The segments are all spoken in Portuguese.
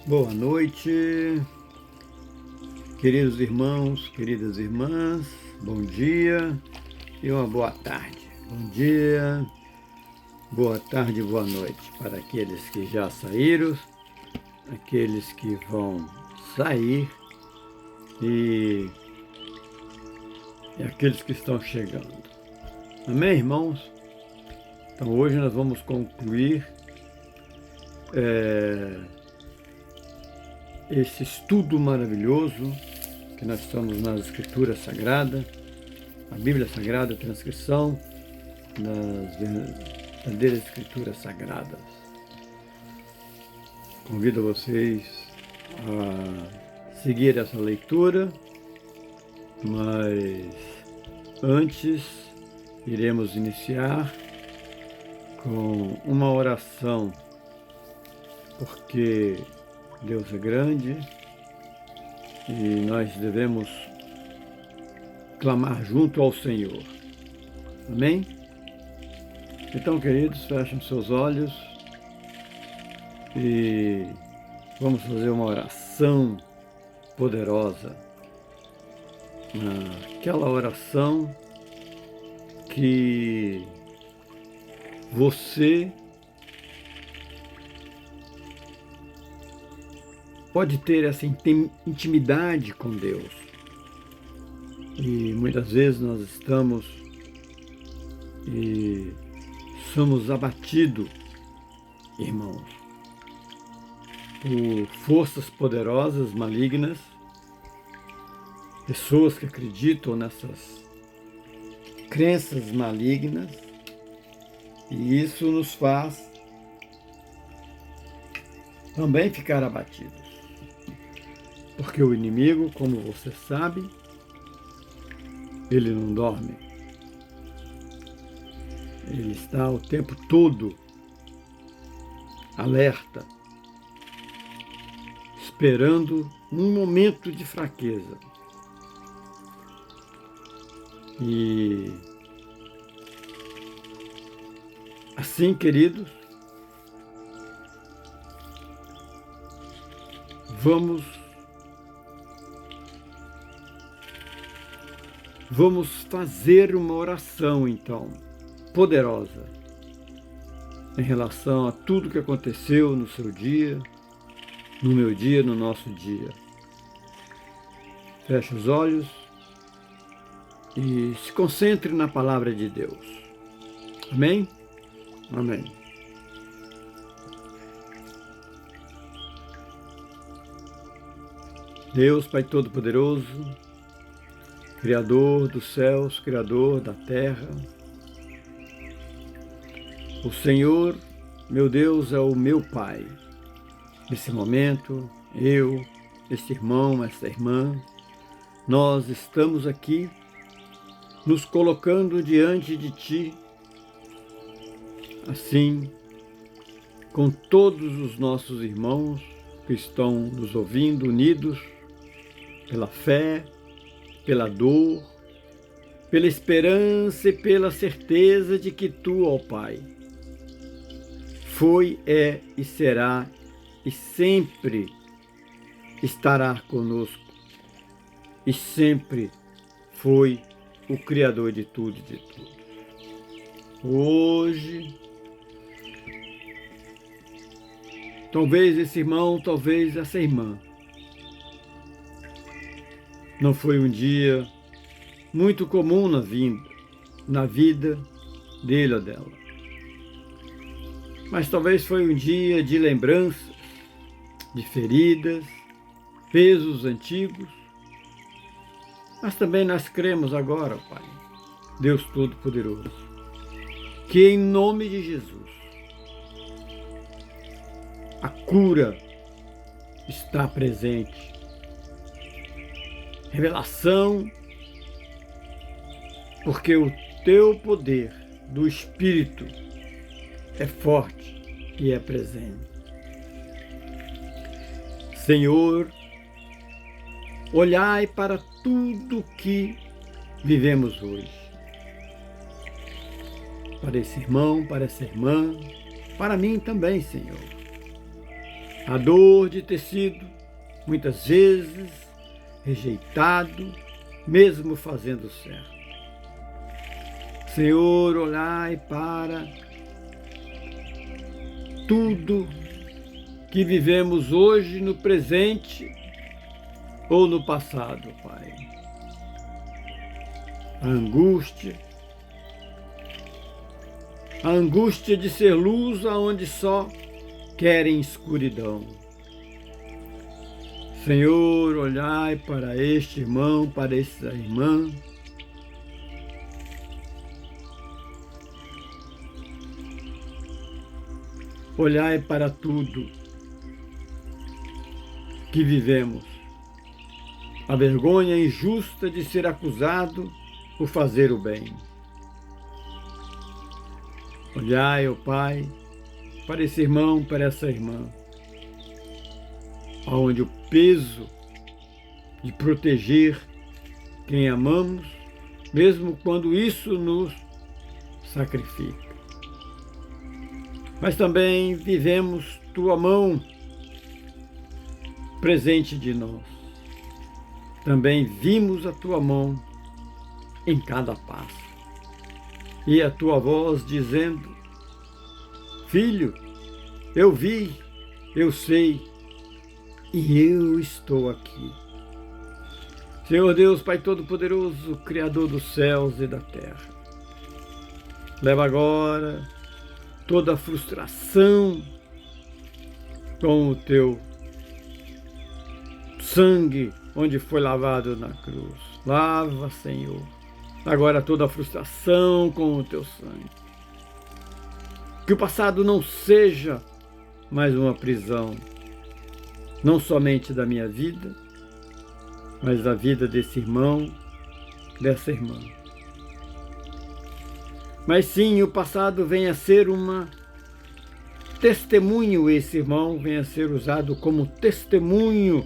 Boa noite, queridos irmãos, queridas irmãs, bom dia e uma boa tarde. Bom dia, boa tarde, boa noite para aqueles que já saíram, aqueles que vão sair e aqueles que estão chegando. Amém, irmãos? Então hoje nós vamos concluir esse estudo maravilhoso que nós estamos nas Escrituras Sagradas, a Bíblia Sagrada, a transcrição das verdadeiras Escrituras Sagradas. Convido vocês a seguir essa leitura, mas antes iremos iniciar com uma oração, porque Deus é grande e nós devemos clamar junto ao Senhor. Amém? Então, queridos, fechem seus olhos e vamos fazer uma oração poderosa. Aquela oração que você pode ter essa intimidade com Deus. E muitas vezes nós estamos e somos abatidos, irmãos, por forças poderosas, malignas, pessoas que acreditam nessas crenças malignas, e isso nos faz também ficar abatidos. Porque o inimigo, como você sabe, ele não dorme. Ele está o tempo todo alerta, esperando um momento de fraqueza. E assim, queridos, vamos fazer uma oração, então, poderosa, em relação a tudo que aconteceu no seu dia, no meu dia, no nosso dia. Feche os olhos e se concentre na palavra de Deus. Amém? Amém. Deus, Pai Todo-Poderoso, Criador dos céus, Criador da terra, o Senhor, meu Deus, é o meu Pai. Nesse momento, eu, este irmão, esta irmã, nós estamos aqui nos colocando diante de Ti, assim, com todos os nossos irmãos que estão nos ouvindo, unidos pela fé, pela dor, pela esperança e pela certeza de que Tu, ó Pai, foi, é e será e sempre estará conosco e sempre foi o Criador de tudo e de tudo. Hoje, talvez esse irmão, talvez essa irmã, não foi um dia muito comum na vida dele ou dela. Mas talvez foi um dia de lembranças, de feridas, pesos antigos. Mas também nós cremos agora, Pai, Deus Todo-Poderoso, que em nome de Jesus, a cura está presente. Revelação, porque o Teu poder do Espírito é forte e é presente. Senhor, olhai para tudo que vivemos hoje. Para esse irmão, para essa irmã, para mim também, Senhor. a dor de ter sido, muitas vezes, rejeitado, mesmo fazendo certo. Senhor, olhai para tudo que vivemos hoje no presente ou no passado, Pai. A angústia de ser luz aonde só querem escuridão. Senhor, olhai para este irmão, para esta irmã. Olhai para tudo que vivemos. A vergonha injusta de ser acusado por fazer o bem. Olhai, ó Pai, para esse irmão, para essa irmã, onde o peso de proteger quem amamos, mesmo quando isso nos sacrifica. Mas também vivemos tua mão presente de nós. Também vimos a tua mão em cada passo. E a tua voz dizendo: Filho, eu vi, eu sei, e eu estou aqui. Senhor Deus, Pai Todo-Poderoso, Criador dos céus e da terra, leva agora toda a frustração com o teu sangue, onde foi lavado na cruz. Lava, Senhor, agora toda a frustração com o teu sangue. Que o passado não seja mais uma prisão, não somente da minha vida, mas da vida desse irmão, dessa irmã. Mas sim, o passado venha a ser uma testemunho, esse irmão venha a ser usado como testemunho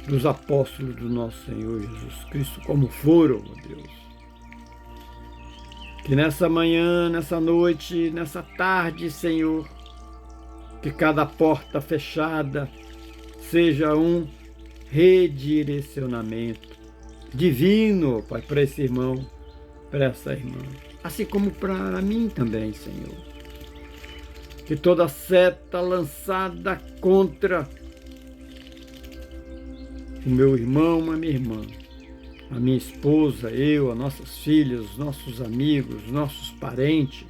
dos apóstolos do nosso Senhor Jesus Cristo, como foram, ó Deus. Que nessa manhã, nessa noite, nessa tarde, Senhor, que cada porta fechada seja um redirecionamento divino, Pai, para esse irmão, para essa irmã. Assim como para mim também, Senhor. Que toda seta lançada contra o meu irmão, a minha irmã, a minha esposa, eu, as nossas filhas, os nossos amigos, os nossos parentes,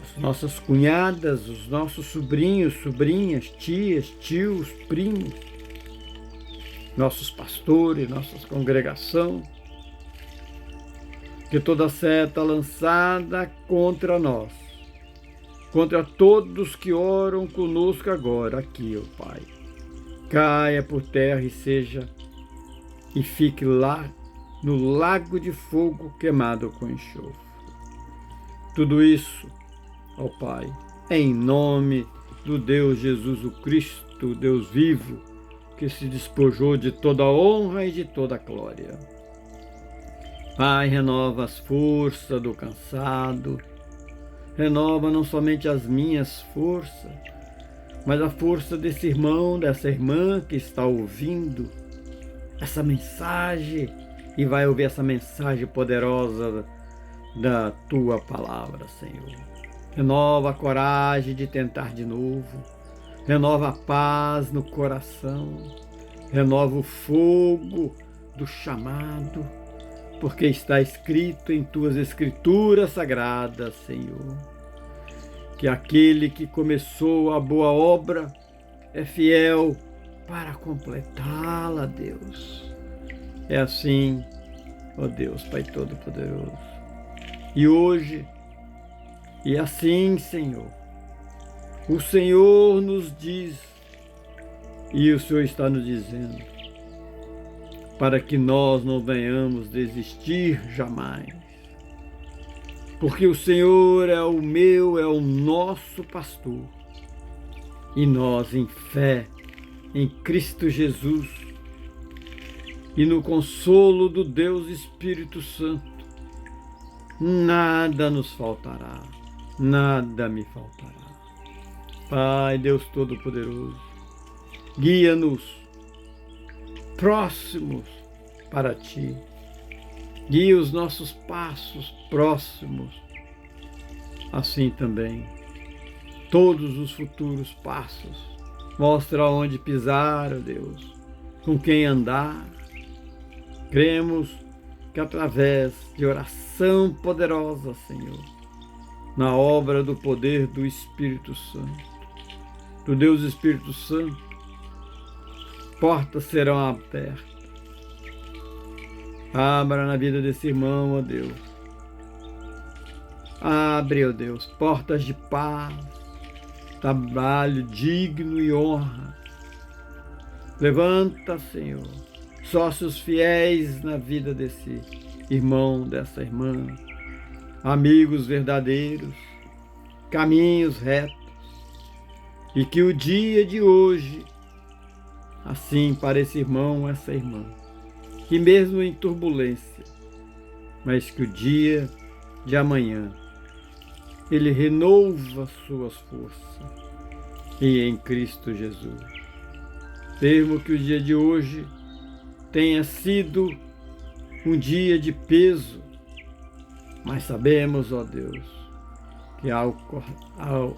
as nossas cunhadas, os nossos sobrinhos, sobrinhas, tias, tios, primos, nossos pastores, nossa congregação, que toda seta lançada contra nós, contra todos que oram conosco agora, aqui, ó Pai, caia por terra e fique lá no lago de fogo queimado com enxofre. Tudo isso, ó Pai, em nome do Deus Jesus o Cristo, Deus vivo, que se despojou de toda a honra e de toda a glória. Pai, renova as forças do cansado, renova não somente as minhas forças, mas a força desse irmão, dessa irmã que está ouvindo essa mensagem e vai ouvir essa mensagem poderosa da tua palavra, Senhor. Renova a coragem de tentar de novo, renova a paz no coração, renova o fogo do chamado, porque está escrito em tuas escrituras sagradas, Senhor, que aquele que começou a boa obra é fiel para completá-la, Deus. É assim, ó Deus, Pai Todo-Poderoso. E hoje, e assim, Senhor, o Senhor nos diz, e o Senhor está nos dizendo, para que nós não venhamos desistir jamais. Porque o Senhor é o meu, é o nosso pastor. E nós, em fé, em Cristo Jesus, e no consolo do Deus Espírito Santo, nada nos faltará, nada me faltará. Pai, Deus Todo-Poderoso, guia-nos próximos para Ti. Guia os nossos passos próximos. Assim também, todos os futuros passos. Mostra onde pisar, ó Deus, com quem andar. Cremos que através de oração poderosa, Senhor, na obra do poder do Espírito Santo, do Deus Espírito Santo, portas serão abertas. Abra na vida desse irmão, ó Deus. Abre, ó Deus, portas de paz, trabalho digno e honra. Levanta, Senhor, sócios fiéis na vida desse irmão, dessa irmã, amigos verdadeiros, caminhos retos, e que o dia de hoje, assim para esse irmão, essa irmã, que mesmo em turbulência, mas que o dia de amanhã ele renova suas forças, e em Cristo Jesus. Mesmo que o dia de hoje tenha sido um dia de peso, mas sabemos, ó Deus, que ao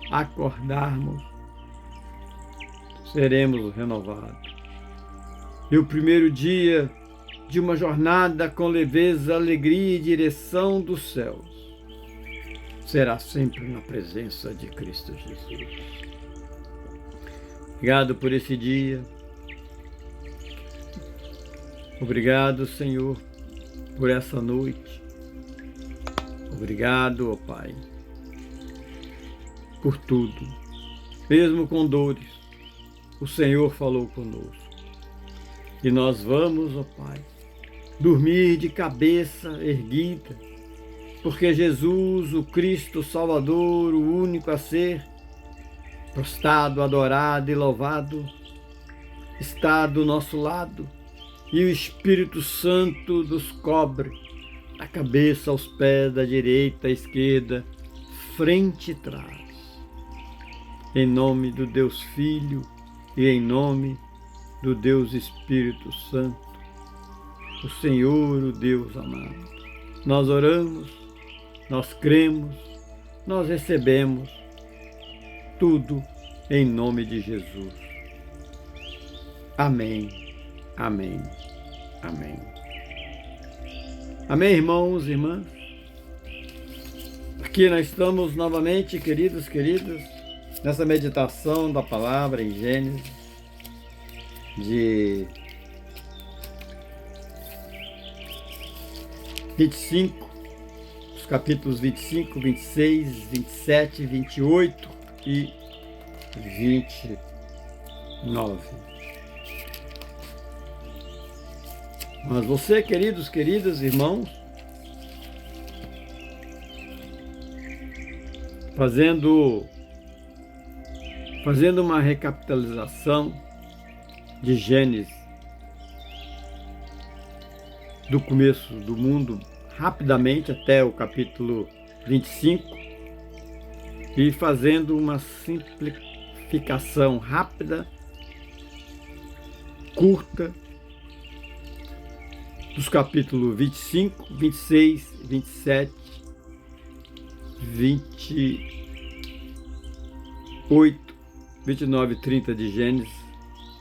acordarmos, seremos renovados. E o primeiro dia de uma jornada com leveza, alegria e direção dos céus será sempre na presença de Cristo Jesus. Obrigado por esse dia. Obrigado, Senhor, por essa noite. Obrigado, ó Pai, por tudo. Mesmo com dores, o Senhor falou conosco. E nós vamos, ó Pai, dormir de cabeça erguida, porque Jesus, o Cristo Salvador, o único a ser prostrado, adorado e louvado, está do nosso lado, e o Espírito Santo nos cobre, da cabeça aos pés, da direita à esquerda, frente e trás. Em nome do Deus Filho e em nome do Deus Espírito Santo, o Senhor, o Deus amado. Nós oramos, nós cremos, nós recebemos tudo em nome de Jesus. Amém, amém, amém. Amém, irmãos e irmãs? Aqui nós estamos novamente, queridos, queridas, nessa meditação da palavra em Gênesis, de 25, os capítulos 25, 26, 27, 28 e 29. Mas você, queridos, queridas, irmãos, fazendo uma recapitalização de Gênesis, do começo do mundo, rapidamente até o capítulo 25, e fazendo uma simplificação rápida, curta, dos capítulos 25, 26, 27, 28, 29 e 30 de Gênesis,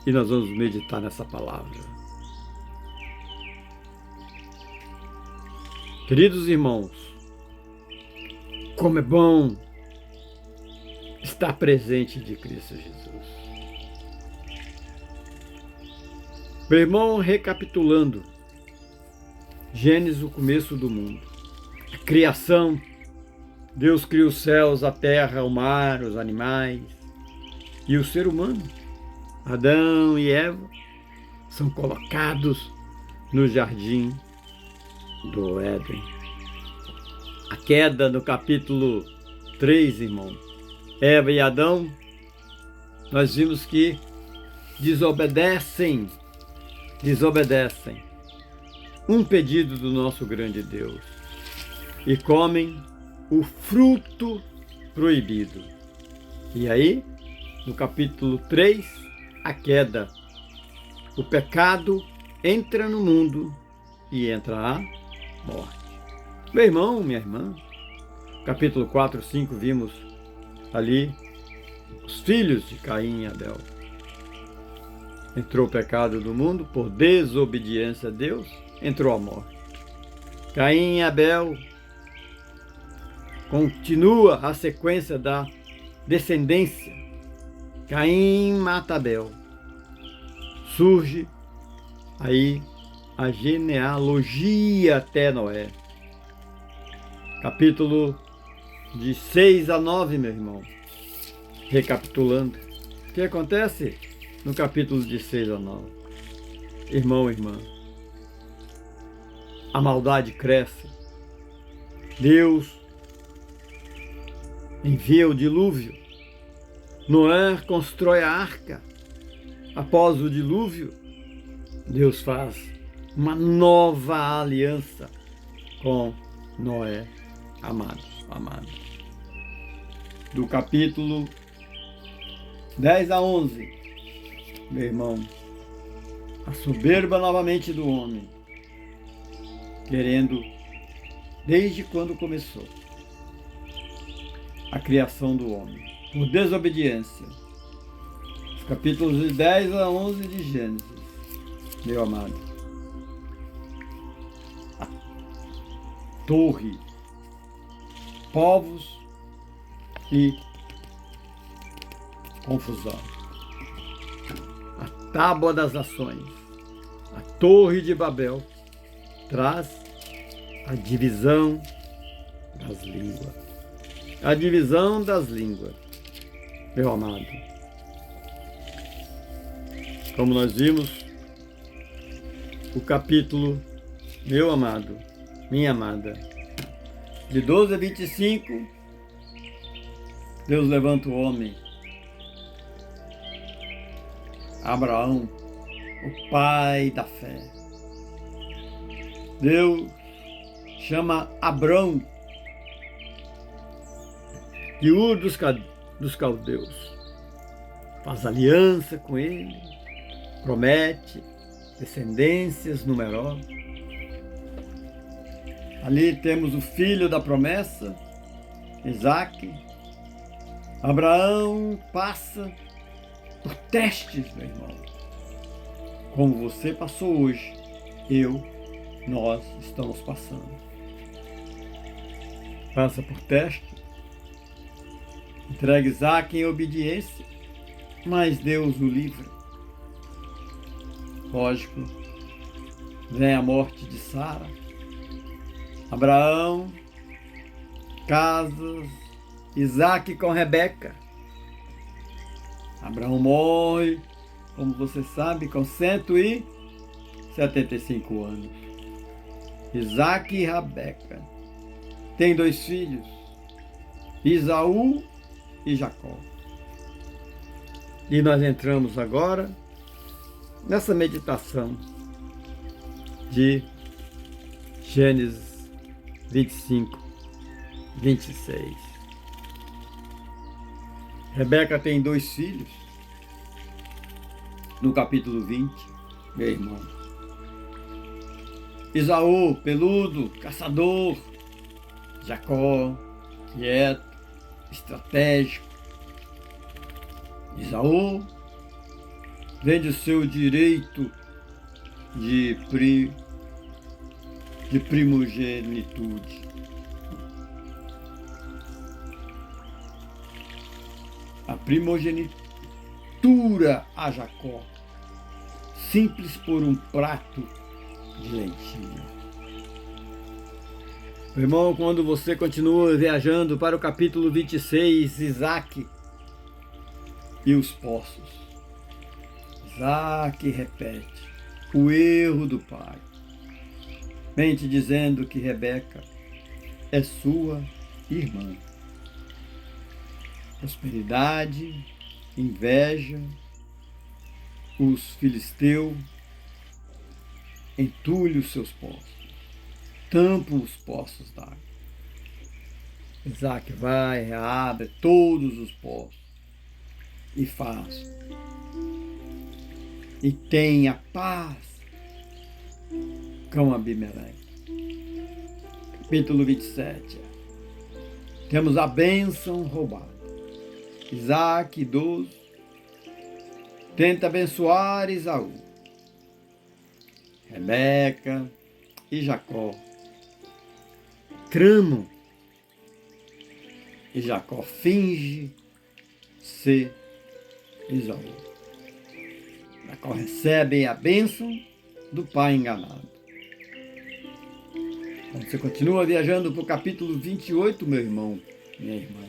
e nós vamos meditar nessa palavra. Queridos irmãos, como é bom estar presente de Cristo Jesus. Meu irmão, recapitulando, Gênesis, o começo do mundo. A criação, Deus cria os céus, a terra, o mar, os animais e o ser humano. Adão e Eva são colocados no jardim do Éden. A queda no capítulo 3, irmão. Eva e Adão, nós vimos que desobedecem um pedido do nosso grande Deus e comem o fruto proibido. E aí no capítulo 3, a queda. O pecado entra no mundo e entra a morte. Meu irmão, minha irmã, capítulo 4, 5, vimos ali os filhos de Caim e Abel. Entrou o pecado do mundo por desobediência a Deus, entrou a morte. Caim e Abel continua a sequência da descendência. Caim mata Abel. Surge aí a genealogia até Noé. Capítulo de 6 a 9, meu irmão. Recapitulando. O que acontece no capítulo de 6 a 9? Irmão, irmã, a maldade cresce. Deus envia o dilúvio. Noé constrói a arca. Após o dilúvio, Deus faz uma nova aliança com Noé, amado. Do capítulo 10 a 11, meu irmão, a soberba novamente do homem, querendo, desde quando começou, a criação do homem, por desobediência. Os capítulos de 10 a 11 de Gênesis, meu amado. A torre, povos e confusão. A tábua das nações, a torre de Babel, traz a divisão das línguas. A divisão das línguas, meu amado. Como nós vimos, o capítulo, meu amado, minha amada, de 12 a 25, Deus levanta o homem, Abraão, o pai da fé. Deus chama Abrão de Ur dos Caldeus, faz aliança com ele, promete descendências numerosas. Ali temos o filho da promessa, Isaque. Abraão passa por testes, meu irmão, como você passou hoje, nós estamos passando. Passa por teste, entrega Isaque em obediência, mas Deus o livra. Lógico, vem a morte de Sara. Abraão casa Isaque com Rebeca. Abraão morre, como você sabe, com 175 anos. Isaque e Rebeca têm 2 filhos, Esaú e Jacó. E nós entramos agora nessa meditação de Gênesis 25, 26. Rebeca tem 2 filhos, no capítulo 20, meu irmão. Esaú, peludo, caçador. Jacó, quieto, estratégico. Esaú vende o seu direito de primogenitude. A primogenitura a Jacó, simples por um prato de lentilha. Meu irmão, quando você continua viajando para o capítulo 26, Isaque e os poços. Isaque repete o erro do pai, mente dizendo que Rebeca é sua irmã. Prosperidade, inveja, os filisteus entulham os seus poços, tampam os poços d'água. Isaque vai, reabre todos os poços. e faz. E tem a paz com Abimeleque. Capítulo 27. Temos a bênção roubada. Isaac, idoso, tenta abençoar Esaú. Rebeca e Jacó tramam. E Jacó finge ser Esaú. Jacó recebe a bênção do pai enganado. Então, você continua viajando para o capítulo 28, meu irmão, minha irmã.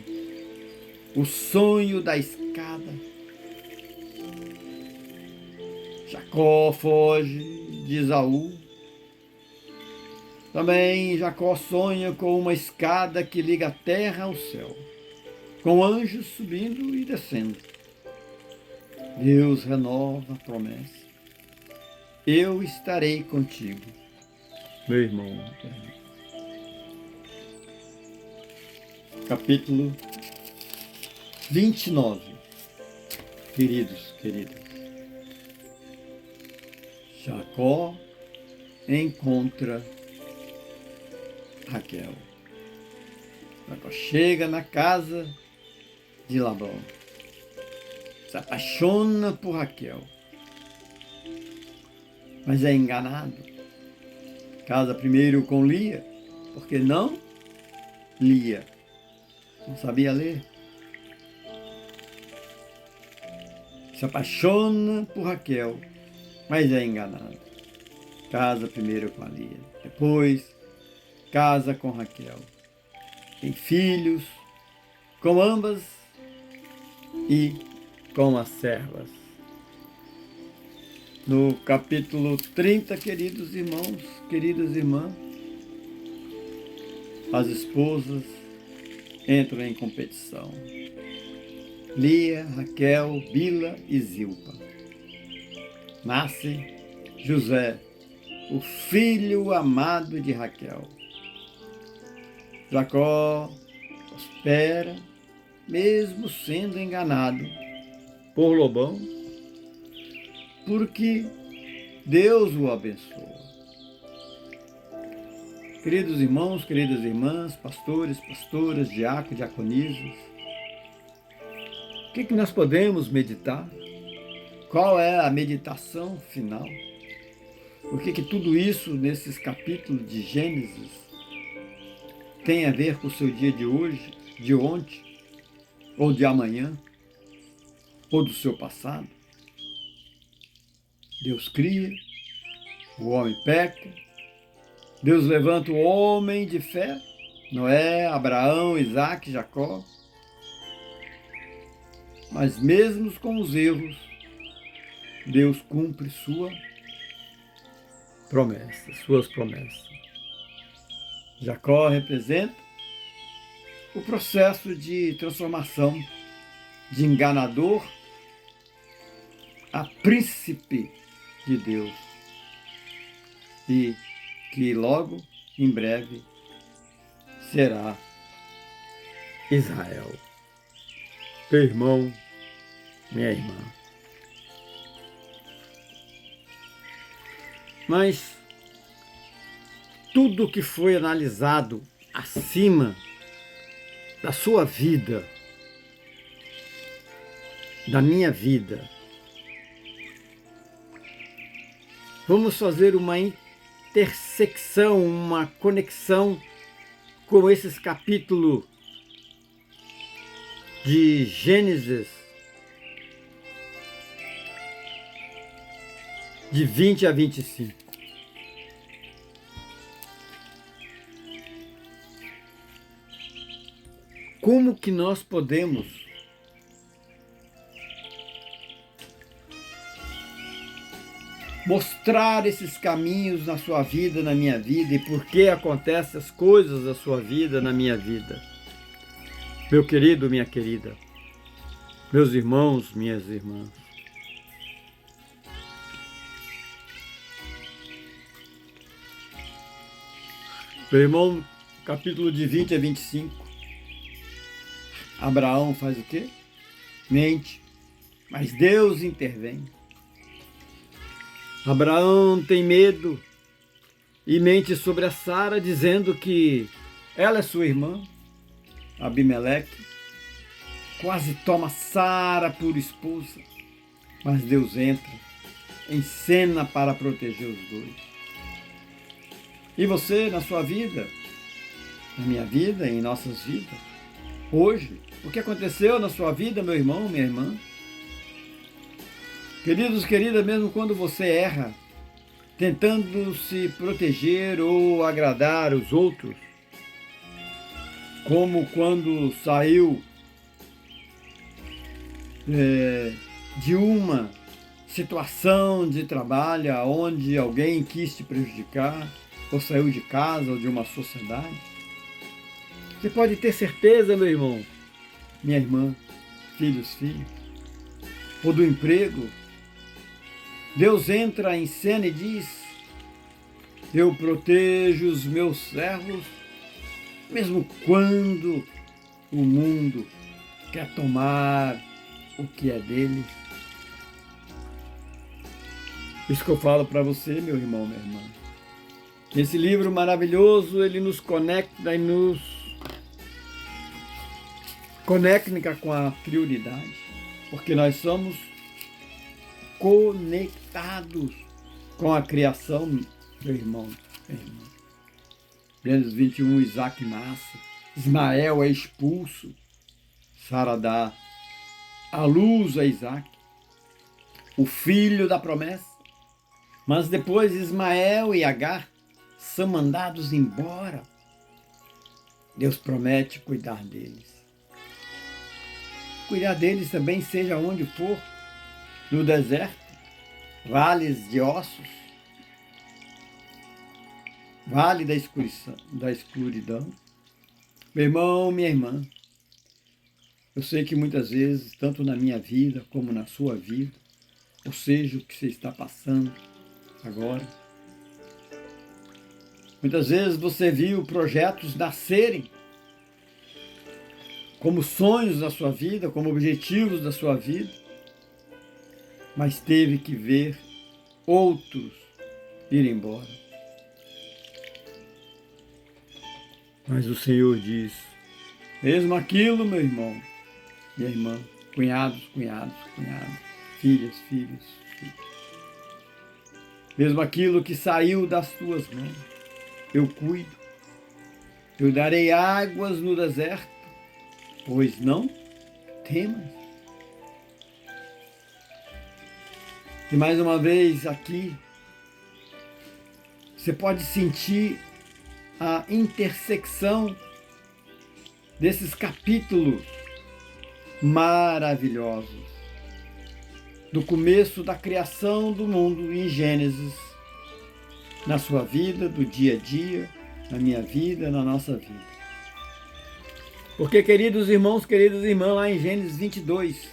O sonho da escada. Jacó foge de Esaú. Também Jacó sonha com uma escada que liga a terra ao céu, com anjos subindo e descendo. Deus renova a promessa. Eu estarei contigo, meu irmão. Capítulo 29. Queridos, queridas. Jacó encontra Raquel. Jacó chega na casa de Labão. Se apaixona por Raquel. Mas é enganado. Casa primeiro com Lia, porque não lia. Não sabia ler. Se apaixona por Raquel, mas é enganado. Casa primeiro com a Lia. Depois casa com Raquel. Tem filhos com ambas e com as servas. No capítulo 30, queridos irmãos, queridas irmãs, as esposas entram em competição. Lia, Raquel, Bila e Zilpa. Nasce José, o filho amado de Raquel. Jacó prospera, mesmo sendo enganado por Labão, porque Deus o abençoa. Queridos irmãos, queridas irmãs, pastores, pastoras, diáconos, diaconisas, o que nós podemos meditar? Qual é a meditação final? Por que tudo isso nesses capítulos de Gênesis tem a ver com o seu dia de hoje, de ontem, ou de amanhã, ou do seu passado? Deus cria, o homem peca, Deus levanta o homem de fé, Noé, Abraão, Isaac, Jacó. Mas mesmo com os erros, Deus cumpre suas promessas. Jacó representa o processo de transformação de enganador a príncipe de Deus, e que logo, em breve, será Israel. Meu irmão, minha irmã. Mas tudo que foi analisado acima da sua vida, da minha vida, vamos fazer uma intersecção, uma conexão com esses capítulos de Gênesis, de 20 a 25. Como que nós podemos mostrar esses caminhos na sua vida, na minha vida, e por que acontecem as coisas da sua vida, na minha vida? Meu querido, minha querida, meus irmãos, minhas irmãs. Meu irmão, capítulo de 20 a 25. Abraão faz o quê? Mente mas Deus intervém. Abraão tem medo e mente sobre a Sara, dizendo que ela é sua irmã. Abimeleque quase toma Sara por esposa, mas Deus entra em cena para proteger os dois. E você, na sua vida, na minha vida, em nossas vidas, hoje, o que aconteceu na sua vida, meu irmão, minha irmã? Queridos, queridas, mesmo quando você erra, tentando se proteger ou agradar os outros, como quando saiu de uma situação de trabalho onde alguém quis te prejudicar, ou saiu de casa ou de uma sociedade, você pode ter certeza, meu irmão, minha irmã, filhos, ou do emprego, Deus entra em cena e diz: eu protejo os meus servos, mesmo quando o mundo quer tomar o que é deles. Isso que eu falo para você, meu irmão, minha irmã. Esse livro maravilhoso, ele nos conecta e nos conecta com a trionidade, porque nós somos conectados com a criação, meu irmão, minha irmã. Gênesis 21, Isaac nasce, Ismael é expulso, Sara dá a luz a Isaac, o filho da promessa. Mas depois Ismael e Agar são mandados embora. Deus promete cuidar deles. Cuidar deles também, seja onde for, no deserto, vales de ossos, vale da escuridão. Meu irmão, minha irmã, eu sei que muitas vezes, tanto na minha vida como na sua vida, ou seja, o que você está passando agora, muitas vezes você viu projetos nascerem como sonhos da sua vida, como objetivos da sua vida, mas teve que ver outros ir embora. Mas o Senhor diz: mesmo aquilo, meu irmão, minha irmã, cunhados, filhas, filhos, mesmo aquilo que saiu das tuas mãos, eu cuido. Eu darei águas no deserto, pois não temas. E mais uma vez aqui, você pode sentir a intersecção desses capítulos maravilhosos do começo da criação do mundo em Gênesis, na sua vida, do dia a dia, na minha vida, na nossa vida. Porque, queridos irmãos, queridas irmãs, lá em Gênesis 22,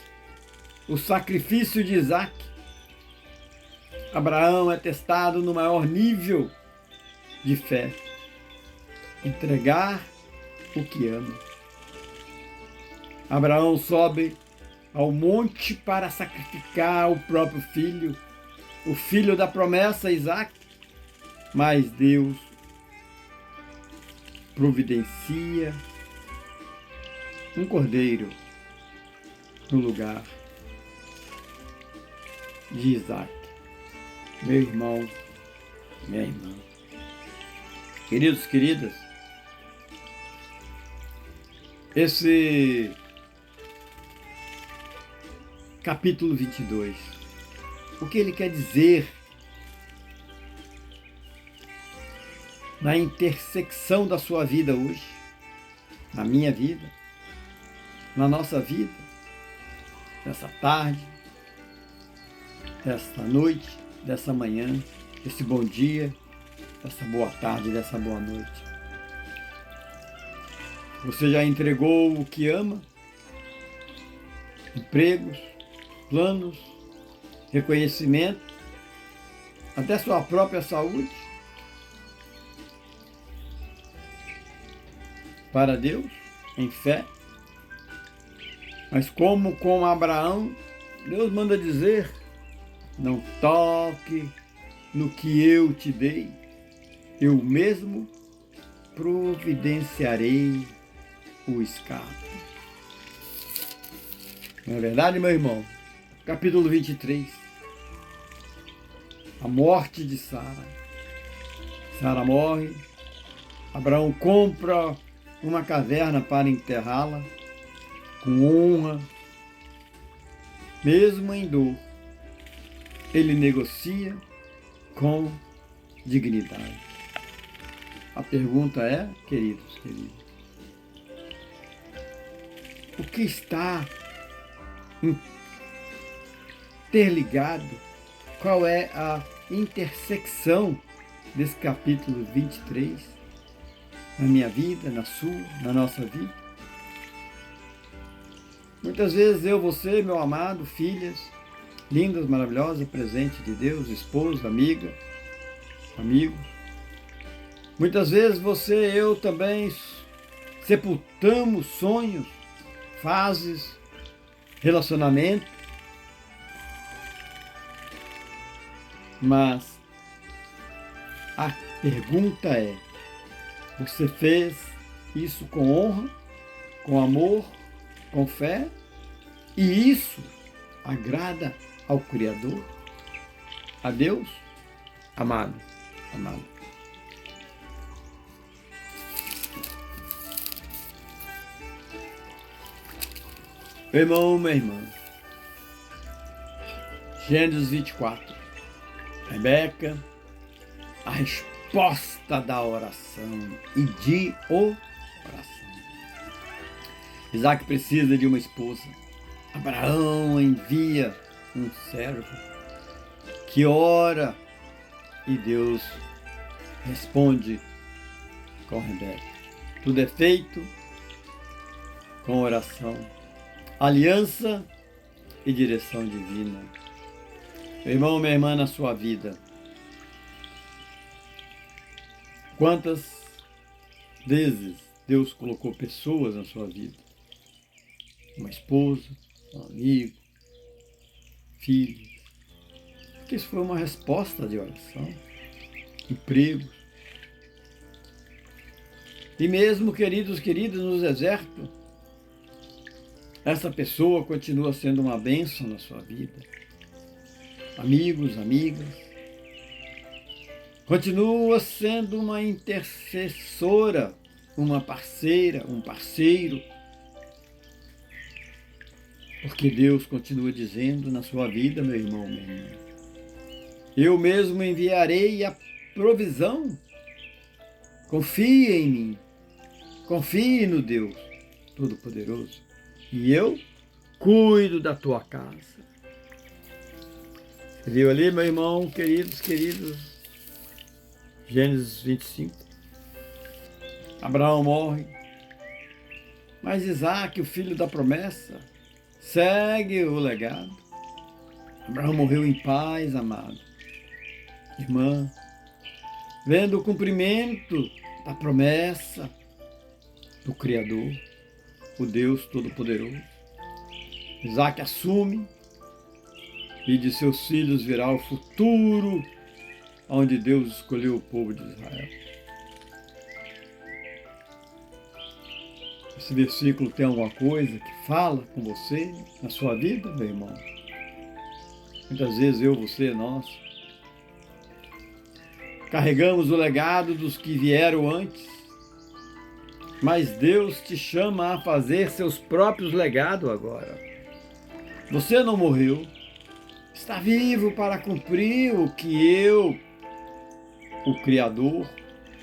o sacrifício de Isaac, Abraão é testado no maior nível de fé. Entregar o que ama. Abraão sobe ao monte para sacrificar o próprio filho, o filho da promessa, Isaac, mas Deus providencia um cordeiro no lugar de Isaac. Meu irmão, minha irmã. Queridos, queridas, esse capítulo 22, o que ele quer dizer na intersecção da sua vida hoje, na minha vida, na nossa vida, dessa tarde, desta noite, dessa manhã, desse bom dia, dessa boa tarde, dessa boa noite. Você já entregou o que ama? Empregos, planos, reconhecimento, até sua própria saúde? Para Deus, em fé? Mas como com Abraão, Deus manda dizer: não toque no que eu te dei, eu mesmo providenciarei o escape. Não é verdade, meu irmão? Capítulo 23. A morte de Sara. Sara morre. Abraão compra uma caverna para enterrá-la com honra. Mesmo em dor, ele negocia com dignidade. A pergunta é, queridos, o que está interligado? Qual é a intersecção desse capítulo 23 na minha vida, na sua, na nossa vida? Muitas vezes eu, você, meu amado, filhas, lindas, maravilhosas, presente de Deus, esposa, amiga, amigos. Muitas vezes você e eu também sepultamos sonhos, fases, relacionamento. Mas a pergunta é: você fez isso com honra, com amor, com fé? E isso agrada ao Criador, a Deus? Amado, amado. Meu irmão, minha irmã, Gênesis 24, Rebeca, a resposta da oração e de oração. Isaac precisa de uma esposa. Abraão envia um servo que ora e Deus responde com Rebeca. Tudo é feito com oração, aliança e direção divina. Meu irmão, minha irmã, na sua vida, quantas vezes Deus colocou pessoas na sua vida? Uma esposa, um amigo, filho. Porque isso foi uma resposta de oração. Empregos. E mesmo, queridos, queridas, nos exércitos, essa pessoa continua sendo uma bênção na sua vida. Amigos, amigas. Continua sendo uma intercessora, uma parceira, um parceiro. Porque Deus continua dizendo na sua vida, meu irmão, minha irmã: eu mesmo enviarei a provisão. Confie em mim. Confie no Deus Todo-Poderoso. E eu cuido da tua casa. Você viu ali, meu irmão, queridos, Gênesis 25. Abraão morre. Mas Isaac, o filho da promessa, segue o legado. Abraão morreu em paz, amado. Irmã, vendo o cumprimento da promessa do Criador, o Deus Todo-Poderoso. Isaac assume e de seus filhos virá o futuro onde Deus escolheu o povo de Israel. Esse versículo tem alguma coisa que fala com você na sua vida, meu irmão? Muitas vezes eu, você, nós carregamos o legado dos que vieram antes, mas Deus te chama a fazer seus próprios legados agora. Você não morreu, está vivo para cumprir o que eu, o Criador,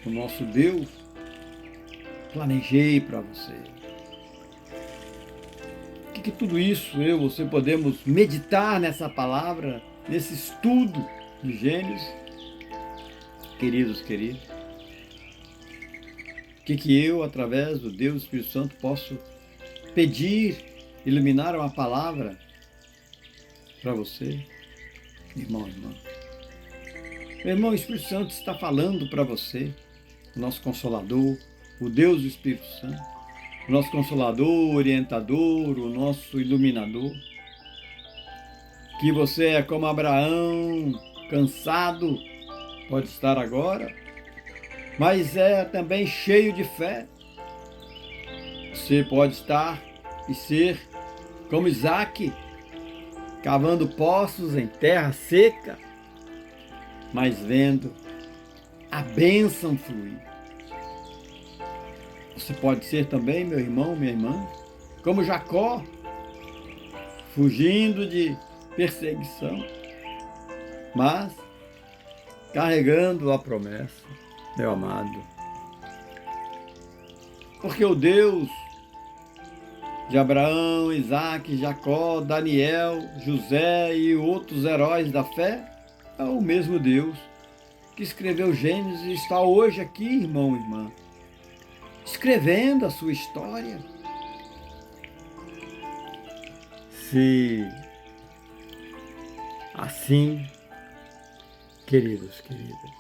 o nosso Deus, planejei para você. O que tudo isso eu, você podemos meditar nessa palavra, nesse estudo de Gênesis? Queridos, o que eu, através do Deus Espírito Santo, posso pedir, iluminar uma palavra para você, irmão, irmã? Meu irmão, o Espírito Santo está falando para você, o nosso Consolador, o Deus do Espírito Santo, o nosso Consolador, orientador, o nosso iluminador. que você é como Abraão, cansado, pode estar agora, mas é também cheio de fé. Você pode estar e ser como Isaque, cavando poços em terra seca, mas vendo a bênção fluir. Você pode ser também, meu irmão, minha irmã, como Jacó, fugindo de perseguição, mas carregando a promessa, meu amado. Porque o Deus de Abraão, Isaque, Jacó, Daniel, José e outros heróis da fé é o mesmo Deus que escreveu Gênesis e está hoje aqui, irmão e irmã, escrevendo a sua história. Se assim, queridos, queridas,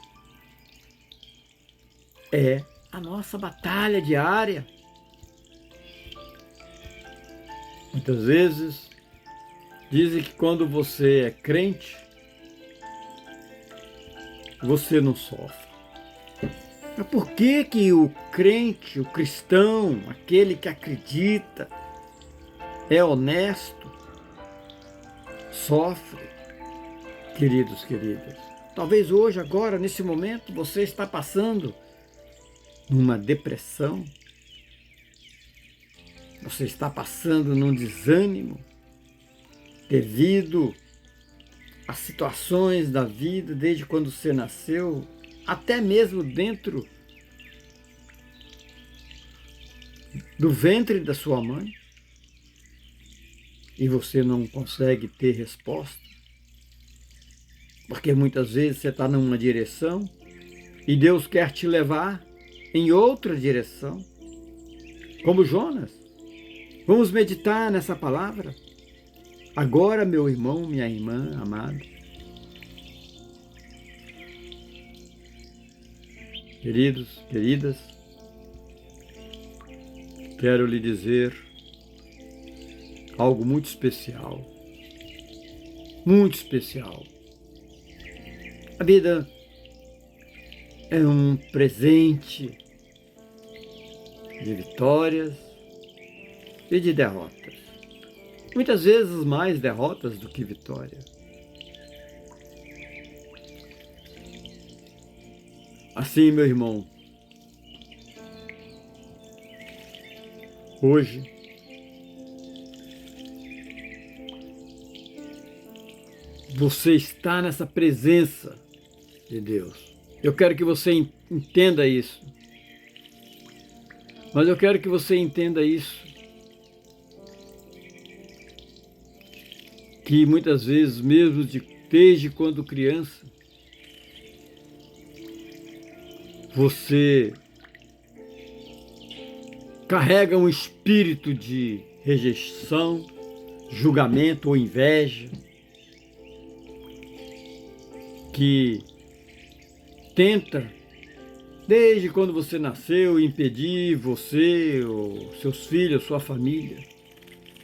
é a nossa batalha diária. Muitas vezes dizem que quando você é crente, você não sofre. Mas por que que o crente, o cristão, aquele que acredita, é honesto, sofre? Queridos, queridas, talvez hoje, agora, nesse momento, você está passando numa depressão, você está passando num desânimo devido às situações da vida desde quando você nasceu, até mesmo dentro do ventre da sua mãe, e você não consegue ter resposta, porque muitas vezes você está numa direção e Deus quer te levar em outra direção, como Jonas. Vamos meditar nessa palavra agora, meu irmão, minha irmã amada. Queridos, queridas, quero lhe dizer algo muito especial. Muito especial. A vida é um presente de vitórias e de derrotas. Muitas vezes mais derrotas do que vitória. Assim, meu irmão, hoje você está nessa presença de Deus. Eu quero que você entenda isso. Mas eu quero que você entenda isso. Que muitas vezes, mesmo desde quando criança, você carrega um espírito de rejeição, julgamento ou inveja, que tenta, desde quando você nasceu, impedir você, ou seus filhos, sua família,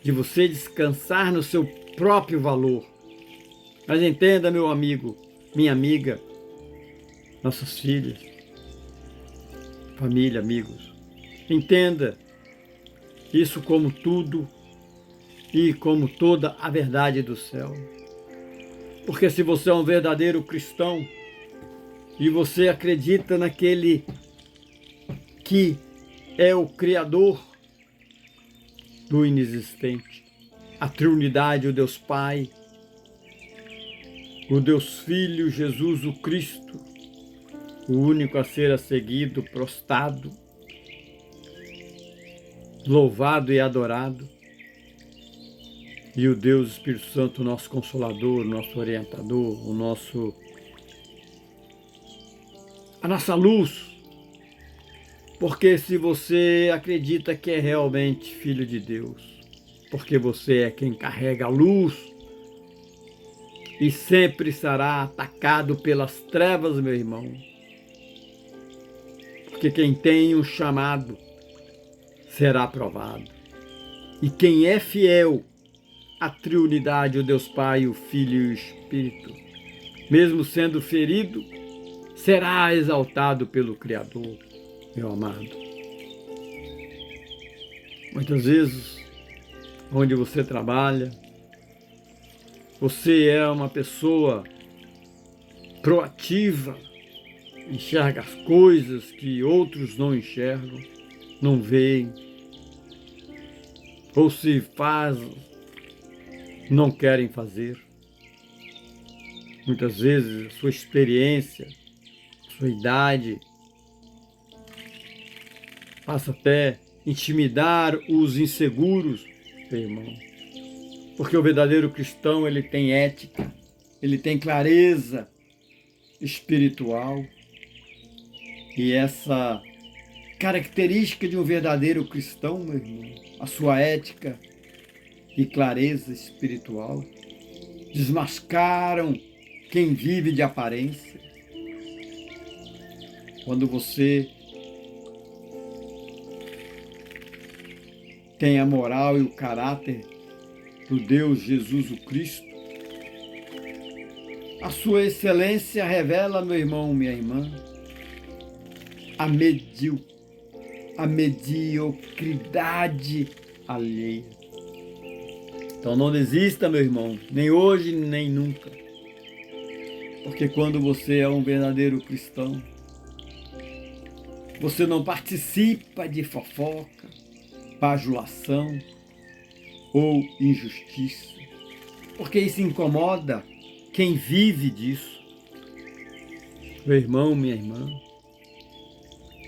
de você descansar no seu próprio valor. Mas entenda, meu amigo, minha amiga, nossas filhas, família, amigos, entenda isso como tudo e como toda a verdade do céu. Porque se você é um verdadeiro cristão e você acredita naquele que é o Criador do inexistente, a Trindade, o Deus Pai, o Deus Filho, Jesus o Cristo, o único a ser seguido, prostrado, louvado e adorado, e o Deus Espírito Santo, nosso Consolador, nosso orientador, a nossa luz. Porque se você acredita que é realmente filho de Deus, porque você é quem carrega a luz e sempre será atacado pelas trevas, meu irmão. Porque quem tem um chamado será aprovado. E quem é fiel a triunidade, o Deus Pai, o Filho e o Espírito. Mesmo sendo ferido, será exaltado pelo Criador, meu amado. Muitas vezes, onde você trabalha, você é uma pessoa proativa, enxerga as coisas que outros não enxergam, não veem, ou se fazem, não querem fazer. Muitas vezes a sua experiência, a sua idade, passa até intimidar os inseguros, meu irmão. Porque o verdadeiro cristão, ele tem ética, ele tem clareza espiritual. E essa característica de um verdadeiro cristão, meu irmão, a sua ética e clareza espiritual, desmascaram quem vive de aparência. Quando você tem a moral e o caráter do Deus Jesus o Cristo, a sua excelência revela, meu irmão, minha irmã, a mediocridade alheia. Então não desista, meu irmão, nem hoje, nem nunca. Porque quando você é um verdadeiro cristão, você não participa de fofoca, bajulação ou injustiça. Porque isso incomoda quem vive disso. Meu irmão, minha irmã,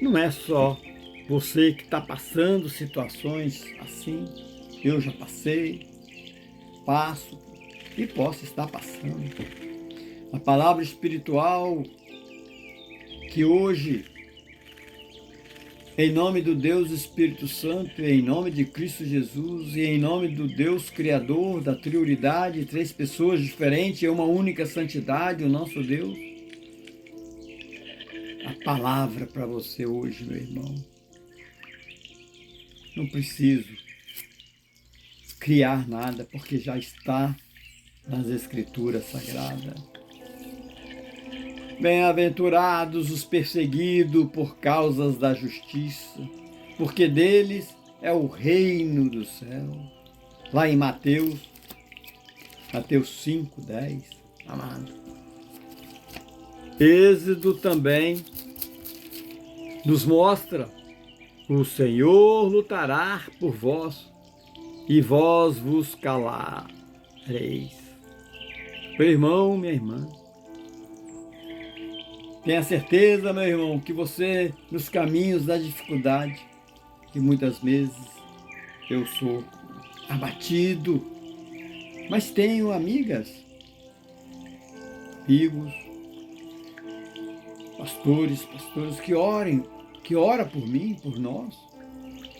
não é só você que está passando situações assim. Eu já passei, passo e posso estar passando. A palavra espiritual que hoje, em nome do Deus Espírito Santo, em nome de Cristo Jesus e em nome do Deus Criador da Trindade, três pessoas diferentes e uma única santidade, o nosso Deus, a palavra para você hoje, meu irmão. Não preciso criar nada, porque já está nas Escrituras Sagradas. Bem-aventurados os perseguidos por causas da justiça, porque deles é o reino do céu. Lá em Mateus 5:10, amado. Êxodo também nos mostra: o Senhor lutará por vós, e vós vos calareis. Meu irmão, minha irmã, tenha certeza, meu irmão, que você, nos caminhos da dificuldade, que muitas vezes eu sou abatido, mas tenho amigas, amigos, pastores que oram por mim, por nós.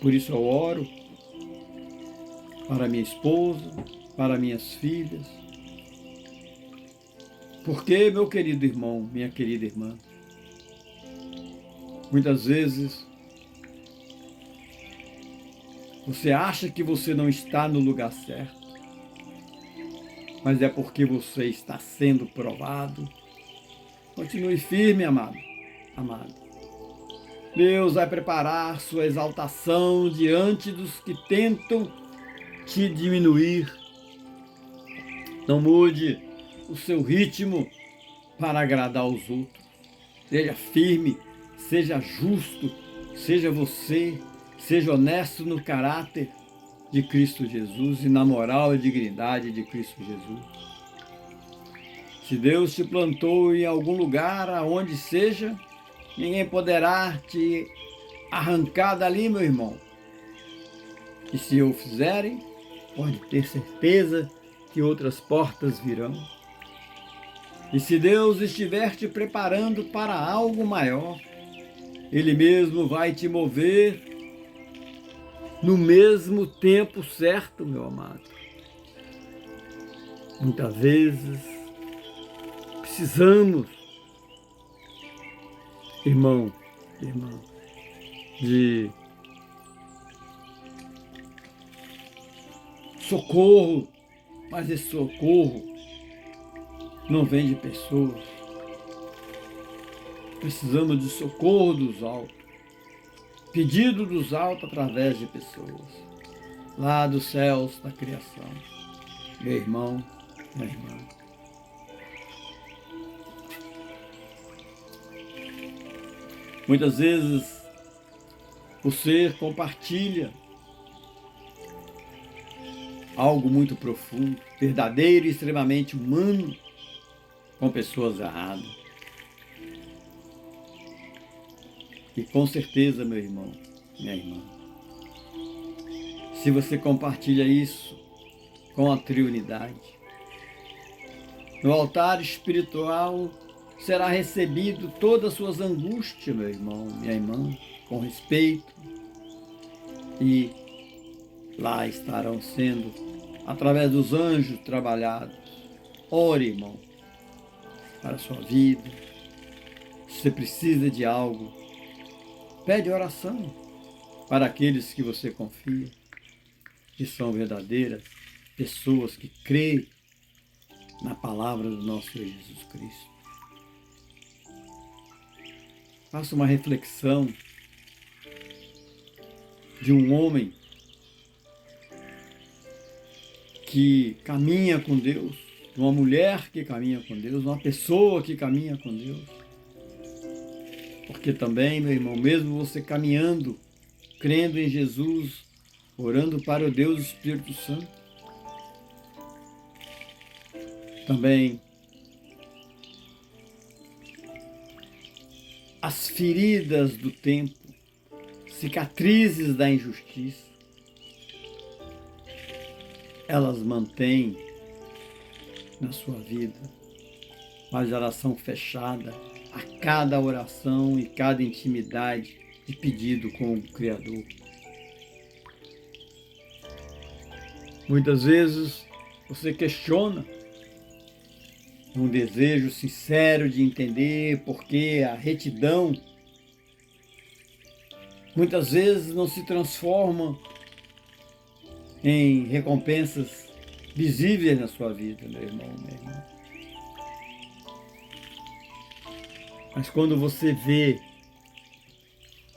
Por isso eu oro para minha esposa, para minhas filhas. Porque, meu querido irmão, minha querida irmã, muitas vezes você acha que você não está no lugar certo, mas é porque você está sendo provado. Continue firme, amado. Deus vai preparar sua exaltação diante dos que tentam te diminuir. Não mude o seu ritmo para agradar os outros. Seja firme, seja justo, seja você, seja honesto no caráter de Cristo Jesus e na moral e dignidade de Cristo Jesus. Se Deus te plantou em algum lugar, aonde seja, ninguém poderá te arrancar dali, meu irmão. E se o fizerem, pode ter certeza que outras portas virão. E se Deus estiver te preparando para algo maior, Ele mesmo vai te mover no mesmo tempo certo, meu amado. Muitas vezes precisamos, irmã, de socorro Mas esse socorro não vem de pessoas. Precisamos de socorro dos altos. Pedido dos altos através de pessoas. Lá dos céus da criação. Meu irmão, minha irmã. Muitas vezes você compartilha algo muito profundo, verdadeiro e extremamente humano com pessoas erradas. E com certeza, meu irmão, minha irmã, se você compartilha isso com a triunidade, no altar espiritual será recebido todas as suas angústias, meu irmão, minha irmã, com respeito, e lá estarão sendo, através dos anjos, trabalhados. Ore, irmão, para a sua vida. Se você precisa de algo, pede oração para aqueles que você confia, que são verdadeiras pessoas que creem na palavra do nosso Senhor Jesus Cristo. Faça uma reflexão de um homem que caminha com Deus, de uma mulher que caminha com Deus, uma pessoa que caminha com Deus. Porque também, meu irmão, mesmo você caminhando, crendo em Jesus, orando para o Deus Espírito Santo, também as feridas do tempo, cicatrizes da injustiça, elas mantêm na sua vida uma geração fechada a cada oração e cada intimidade de pedido com o Criador. Muitas vezes você questiona um desejo sincero de entender porque a retidão muitas vezes não se transforma em recompensas visíveis na sua vida, meu irmão, minha irmã. Mas quando você vê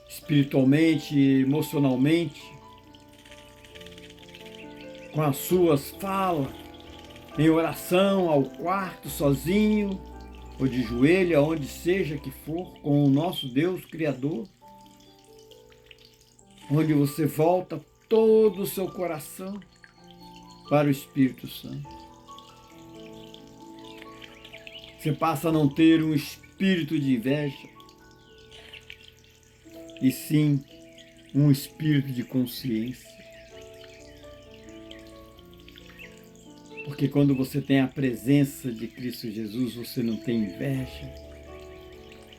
espiritualmente, emocionalmente, com as suas falas, em oração, ao quarto, sozinho, ou de joelho, aonde seja que for, com o nosso Deus Criador, onde você volta todo o seu coração para o Espírito Santo. Você passa a não ter um espírito de inveja, e sim um espírito de consciência. Porque quando você tem a presença de Cristo Jesus, você não tem inveja.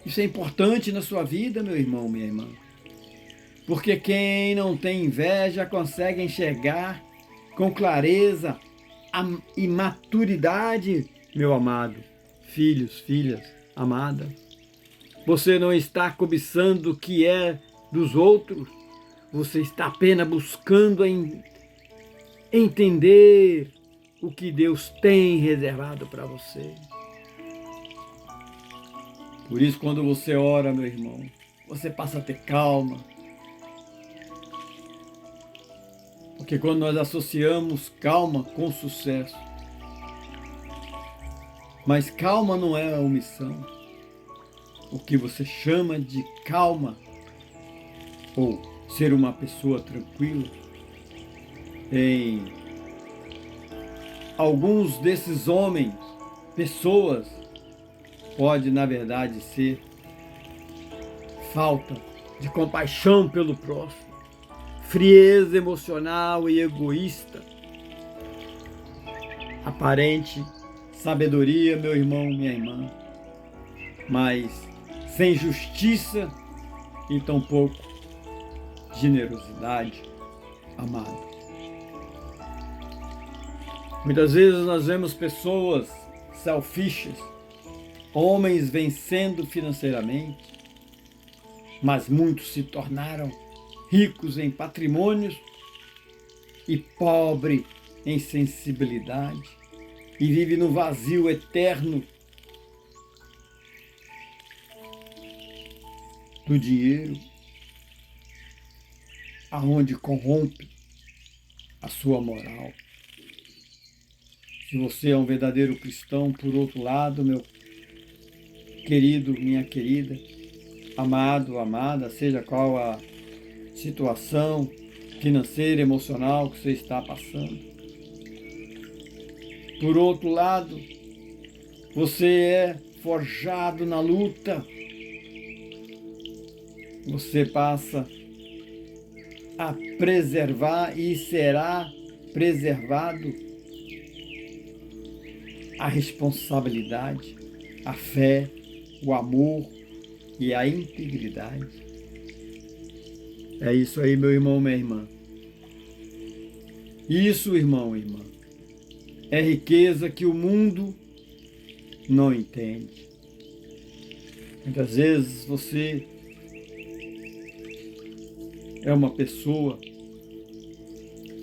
Isso é importante na sua vida, meu irmão, minha irmã. Porque quem não tem inveja consegue enxergar com clareza e maturidade, meu amado, filhos, filhas, amada. Você não está cobiçando o que é dos outros, você está apenas buscando entender o que Deus tem reservado para você. Por isso, quando você ora, meu irmão, você passa a ter calma. Porque quando nós associamos calma com sucesso, mas calma não é a omissão. O que você chama de calma, ou ser uma pessoa tranquila, em alguns desses homens, pessoas, pode na verdade ser falta de compaixão pelo próximo, frieza emocional e egoísta, aparente sabedoria, meu irmão, minha irmã, mas sem justiça e tampouco generosidade, amado. Muitas vezes nós vemos pessoas selfishes, homens vencendo financeiramente, mas muitos se tornaram ricos em patrimônios e pobres em sensibilidade e vive no vazio eterno do dinheiro, aonde corrompe a sua moral. Se você é um verdadeiro cristão, por outro lado, meu querido, minha querida, amado, amada, seja qual a situação financeira, emocional que você está passando. Por outro lado, você é forjado na luta. Você passa a preservar e será preservado a responsabilidade, a fé, o amor e a integridade. É isso aí, meu irmão, minha irmã. Isso, irmão, irmã, é riqueza que o mundo não entende. Muitas vezes você é uma pessoa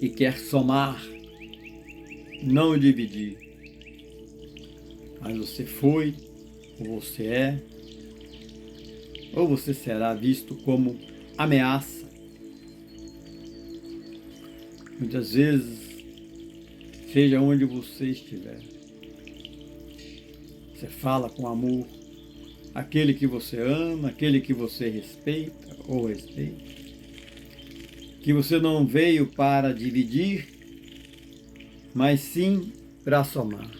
que quer somar, não dividir. Mas você foi, ou você é, ou você será visto como ameaça. Muitas vezes, seja onde você estiver, você fala com amor, aquele que você ama, aquele que você respeita ou respeita, que você não veio para dividir, mas sim para somar.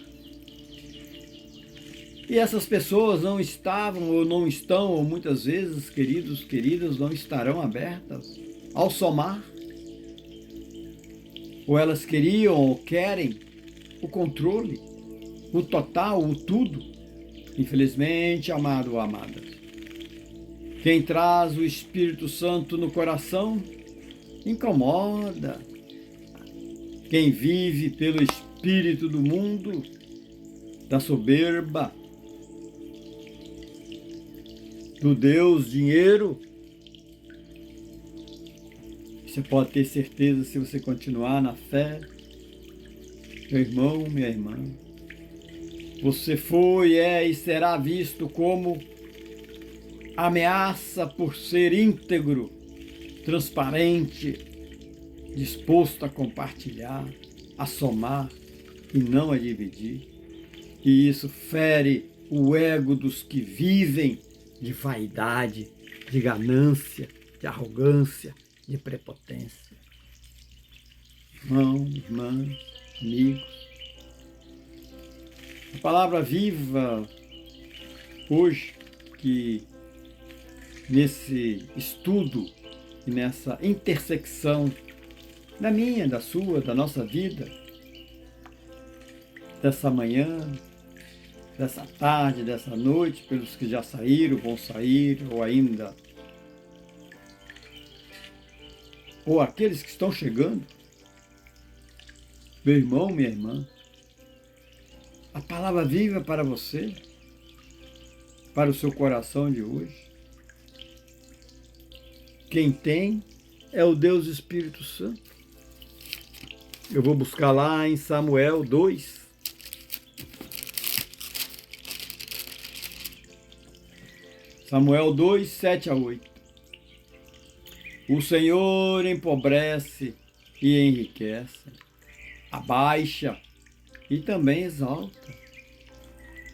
E essas pessoas não estavam ou não estão, ou muitas vezes, queridos, queridas, não estarão abertas ao somar. Ou elas queriam ou querem o controle, o total, o tudo. Infelizmente, amado ou amada, quem traz o Espírito Santo no coração incomoda. Quem vive pelo espírito do mundo, da soberba, do Deus dinheiro, você pode ter certeza, se você continuar na fé, meu irmão, minha irmã, você foi, é e será visto como ameaça por ser íntegro, transparente, disposto a compartilhar, a somar e não a dividir. E isso fere o ego dos que vivem de vaidade, de ganância, de arrogância, de prepotência. Irmãos, irmãs, amigos, a palavra viva hoje, que nesse estudo e nessa intersecção da minha, da sua, da nossa vida, dessa manhã, dessa tarde, dessa noite, pelos que já saíram, vão sair, ou ainda, ou aqueles que estão chegando, meu irmão, minha irmã, a palavra viva para você, para o seu coração de hoje. Quem tem é o Deus Espírito Santo. Eu vou buscar lá em Samuel 2. Samuel 2, 7 a 8. O Senhor empobrece e enriquece, abaixa e também exalta.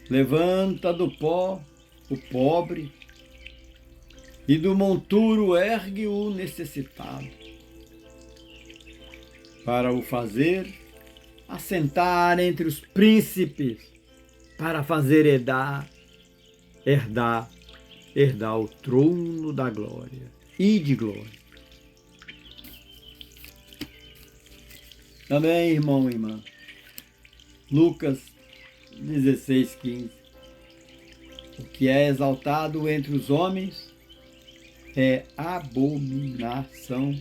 Levanta do pó o pobre e do monturo ergue o necessitado, para o fazer assentar entre os príncipes, para fazer herdar o trono da glória e de glória. Também, irmão e irmã, Lucas 16, 15. O que é exaltado entre os homens é abominação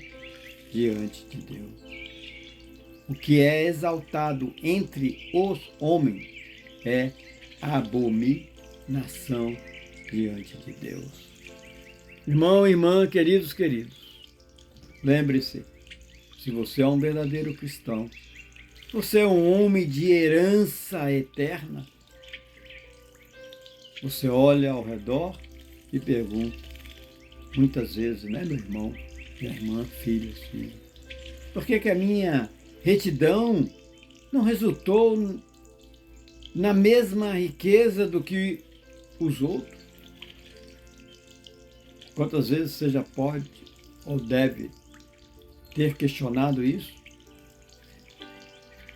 diante de Deus. O que é exaltado entre os homens é abominação diante de Deus. Irmão, irmã, queridos, queridos, lembre-se, se você é um verdadeiro cristão, Você é um homem de herança eterna. Você olha ao redor e pergunta, muitas vezes, né, meu irmão, minha irmã, filhos, filhos, por que a minha retidão não resultou na mesma riqueza do que os outros? Quantas vezes você já pode ou deve ter questionado isso?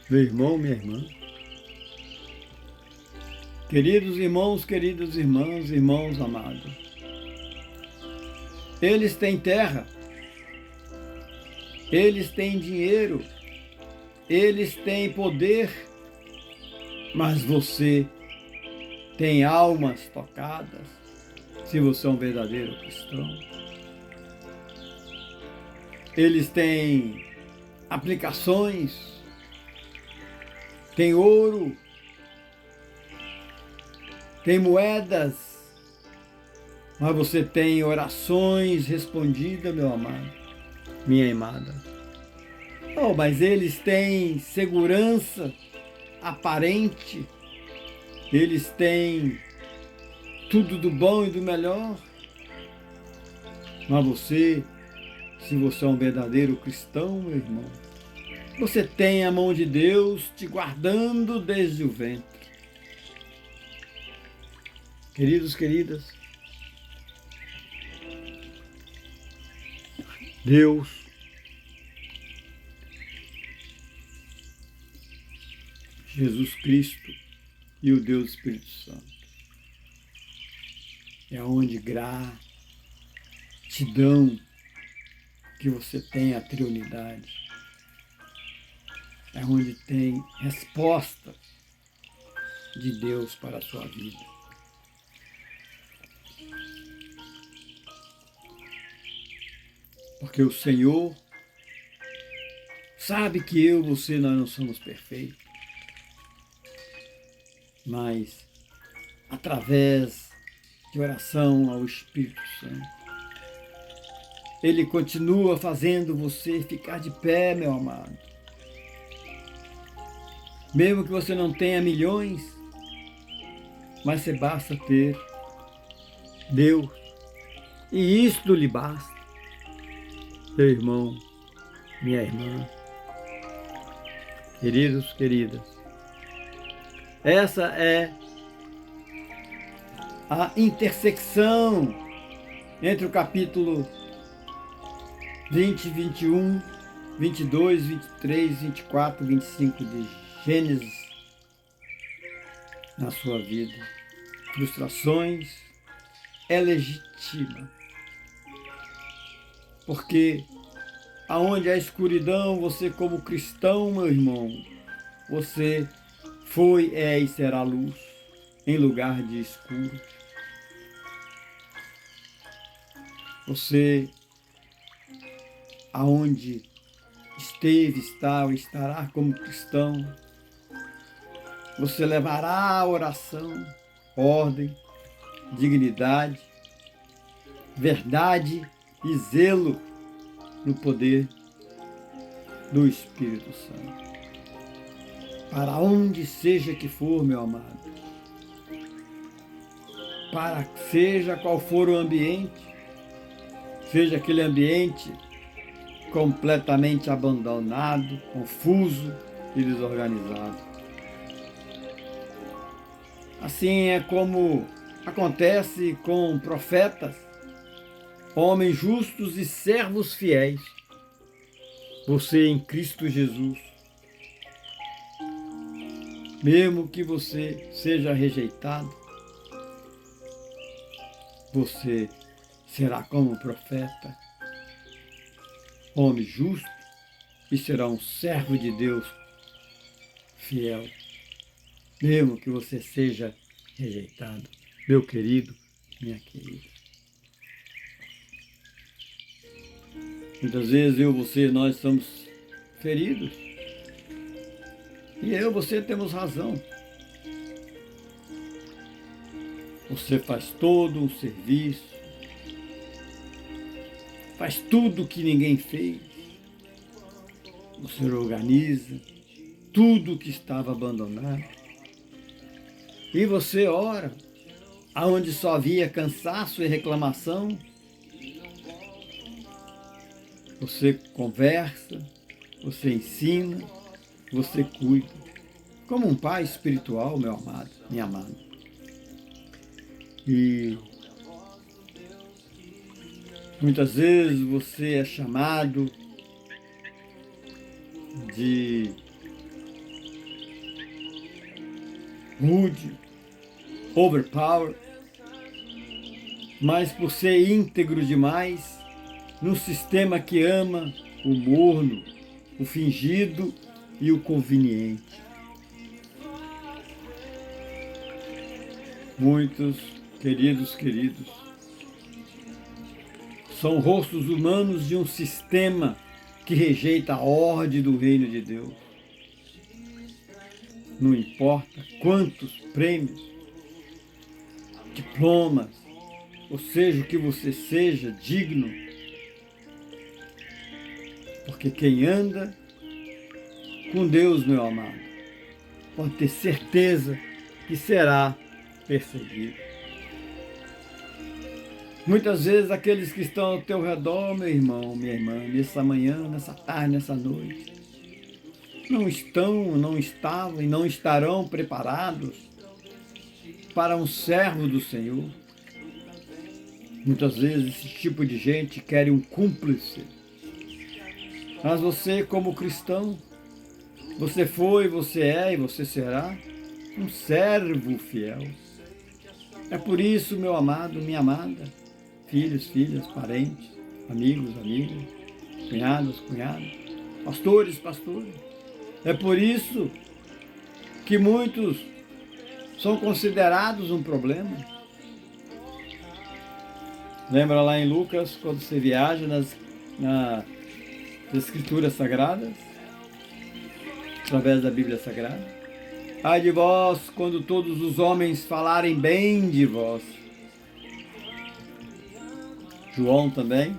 Meu irmão, minha irmã. Queridos irmãos, queridas irmãs, irmãos amados. Eles têm terra, eles têm dinheiro, eles têm poder, mas você tem almas tocadas, se você é um verdadeiro cristão. Eles têm aplicações, têm ouro, têm moedas, mas você tem orações respondidas, meu amado, minha amada. Oh, mas eles têm segurança aparente, eles têm tudo do bom e do melhor, mas você, se você é um verdadeiro cristão, meu irmão, você tem a mão de Deus te guardando desde o ventre. Queridos, queridas, Deus Jesus Cristo e o Deus Espírito Santo é onde gratidão que você tem a triunidade, é onde tem resposta de Deus para a sua vida. Porque o Senhor sabe que eu e você nós não somos perfeitos, mas através de oração ao Espírito Santo, Ele continua fazendo você ficar de pé, meu amado. Mesmo que você não tenha milhões, mas você basta ter Deus, e isto lhe basta. Meu irmão, minha irmã, queridos, queridas, essa é a intersecção entre o capítulo 20, 21, 22, 23, 24, 25 de Gênesis na sua vida. Frustrações é legítima, porque aonde há escuridão, você como cristão, meu irmão, você foi, é e será luz em lugar de escuro. Você, aonde esteve, está ou estará como cristão, você levará a oração, ordem, dignidade, verdade e zelo no poder do Espírito Santo. Para onde seja que for, meu amado, para seja qual for o ambiente, seja aquele ambiente completamente abandonado, confuso e desorganizado. Assim é como acontece com profetas, homens justos e servos fiéis. Você em Cristo Jesus, mesmo que você seja rejeitado, você será como profeta, homem justo, e será um servo de Deus fiel, mesmo que você seja rejeitado, meu querido, minha querida. Muitas vezes eu, você, nós somos feridos, e eu, você temos razão. Você faz todo um serviço, faz tudo que ninguém fez. Você organiza, tudo que estava abandonado. E você ora, aonde só havia cansaço e reclamação, você conversa, você ensina, você cuida. Como um pai espiritual, meu amado, minha amada. E muitas vezes você é chamado de rude, overpower, mas por ser íntegro demais, num sistema que ama o morno, o fingido e o conveniente. Muitos queridos, são rostos humanos de um sistema que rejeita a ordem do reino de Deus. Não importa quantos prêmios, diplomas, ou seja, o que você seja digno, porque quem anda com Deus, meu amado, pode ter certeza que será perseguido. Muitas vezes aqueles que estão ao teu redor, meu irmão, minha irmã, nessa manhã, nessa tarde, nessa noite, não estão, não estavam e não estarão preparados para um servo do Senhor. Muitas vezes esse tipo de gente quer um cúmplice. Mas você, como cristão, você foi, você é e você será um servo fiel. É por isso, meu amado, minha amada, filhos, filhas, parentes, amigos, amigas, cunhados, cunhadas, pastores, pastoras. É por isso que muitos são considerados um problema. Lembra lá em Lucas, quando você viaja nas Escrituras Sagradas, através da Bíblia Sagrada? Ai de vós, quando todos os homens falarem bem de vós. João também,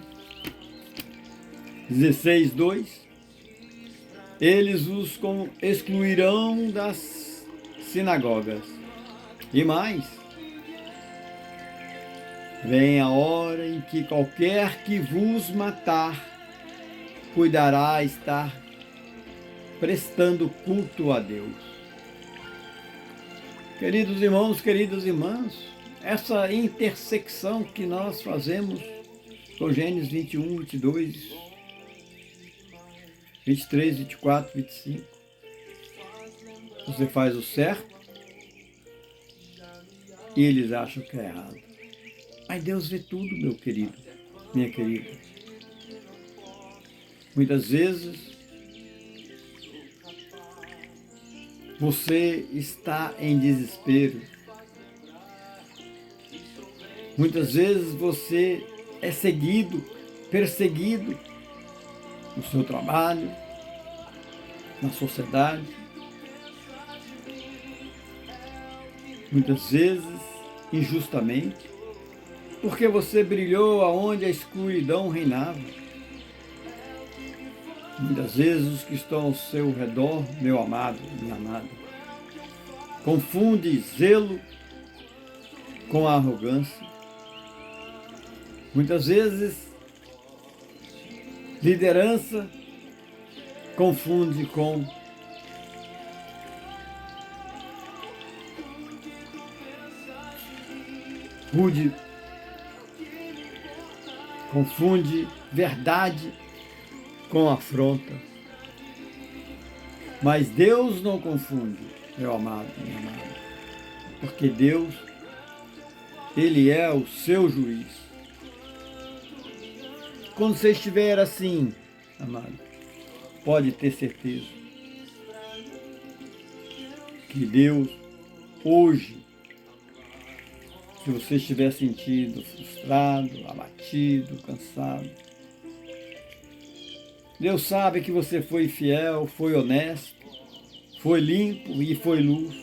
16:2. Eles os excluirão das sinagogas. E mais, vem a hora em que qualquer que vos matar, cuidará estar prestando culto a Deus. Queridos irmãos, queridas irmãs, essa intersecção que nós fazemos com Gênesis 21, 22, 23, 24, 25. Você faz o certo e eles acham que é errado. Mas Deus vê tudo, meu querido, minha querida. Muitas vezes você está em desespero. Muitas vezes você é seguido, perseguido no seu trabalho, na sociedade. Muitas vezes injustamente, porque você brilhou aonde a escuridão reinava. Muitas vezes os que estão ao seu redor, meu amado, minha amada, confunde zelo com arrogância. Muitas vezes liderança confunde com rude, confunde verdade com afronta. Mas Deus não confunde, meu amado, minha amada, porque Deus, Ele é o seu juiz. Quando você estiver assim, amado, pode ter certeza que Deus, hoje, se você estiver sentindo frustrado, abatido, cansado, Deus sabe que você foi fiel, foi honesto, foi limpo e foi luz.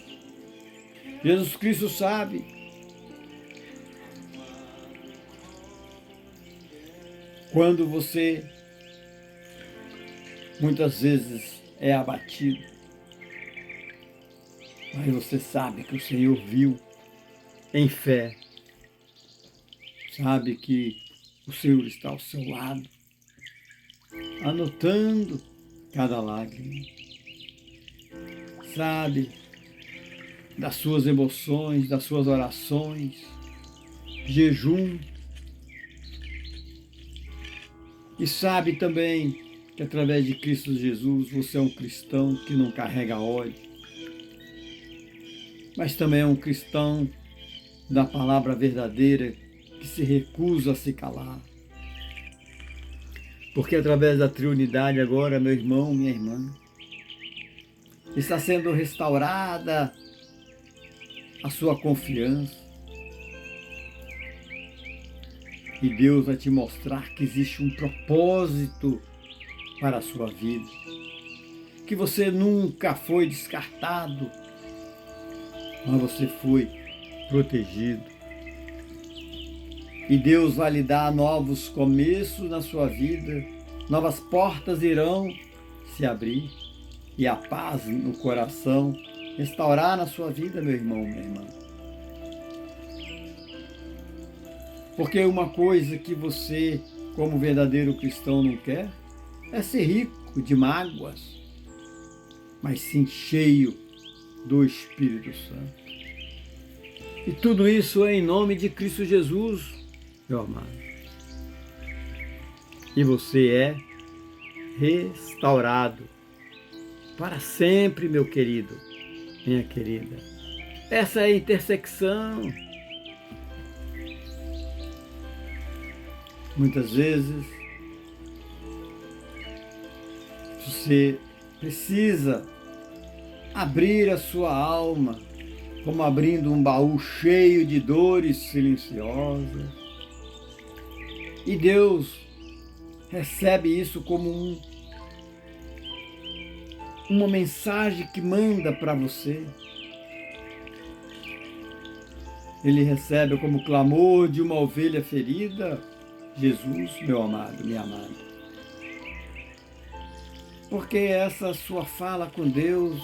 Jesus Cristo sabe. Quando você muitas vezes é abatido, Mas você sabe que o Senhor viu em fé, sabe que o Senhor está ao seu lado, anotando cada lágrima, sabe das suas emoções, das suas orações, jejum, e sabe também que através de Cristo Jesus você é um cristão que não carrega ódio, mas também é um cristão da palavra verdadeira que se recusa a se calar. Porque através da triunidade agora, meu irmão, minha irmã, está sendo restaurada a sua confiança. E Deus vai te mostrar que existe um propósito para a sua vida. Que você nunca foi descartado, mas você foi protegido. E Deus vai lhe dar novos começos na sua vida, novas portas irão se abrir e a paz no coração restaurar na sua vida, meu irmão, minha irmã. Porque uma coisa que você, como verdadeiro cristão, não quer é ser rico de mágoas, mas sim cheio do Espírito Santo. E tudo isso é em nome de Cristo Jesus, meu amado. E você é restaurado para sempre, meu querido, minha querida. Essa é a intersecção. Muitas vezes você precisa abrir a sua alma, como abrindo um baú cheio de dores silenciosas. E Deus recebe isso como uma mensagem que manda para você. Ele recebe como clamor de uma ovelha ferida. Jesus, meu amado, minha amada. Porque essa sua fala com Deus,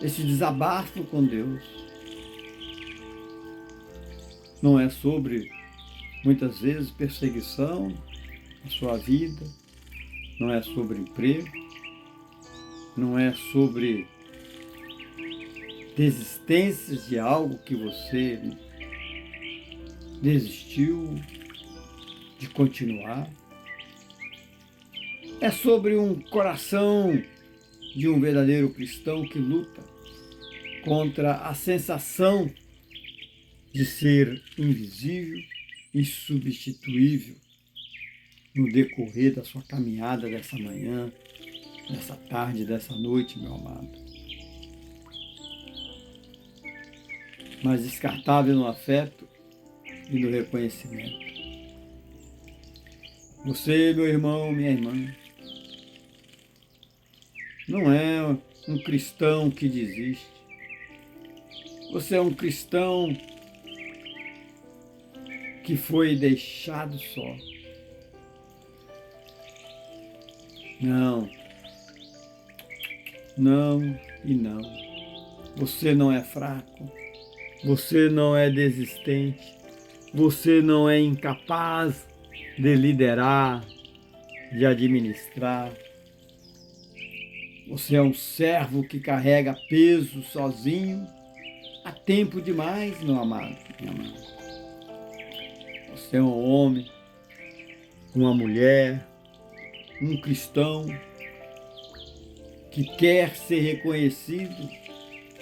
esse desabafo com Deus, não é sobre, muitas vezes, perseguição na sua vida, não é sobre emprego, não é sobre desistências de algo que você desistiu de continuar. É sobre um coração de um verdadeiro cristão que luta contra a sensação de ser invisível, insubstituível no decorrer da sua caminhada dessa manhã, dessa tarde, dessa noite, meu amado. Mas descartável no afeto e no reconhecimento. Você, meu irmão, minha irmã, não é um cristão que desiste. Você é um cristão que foi deixado só. Não, não e não. Você não é fraco. Você não é desistente. Você não é incapaz de liderar, de administrar. Você é um servo que carrega peso sozinho há tempo demais, meu amado, minha amada. Você é um homem, uma mulher, um cristão que quer ser reconhecido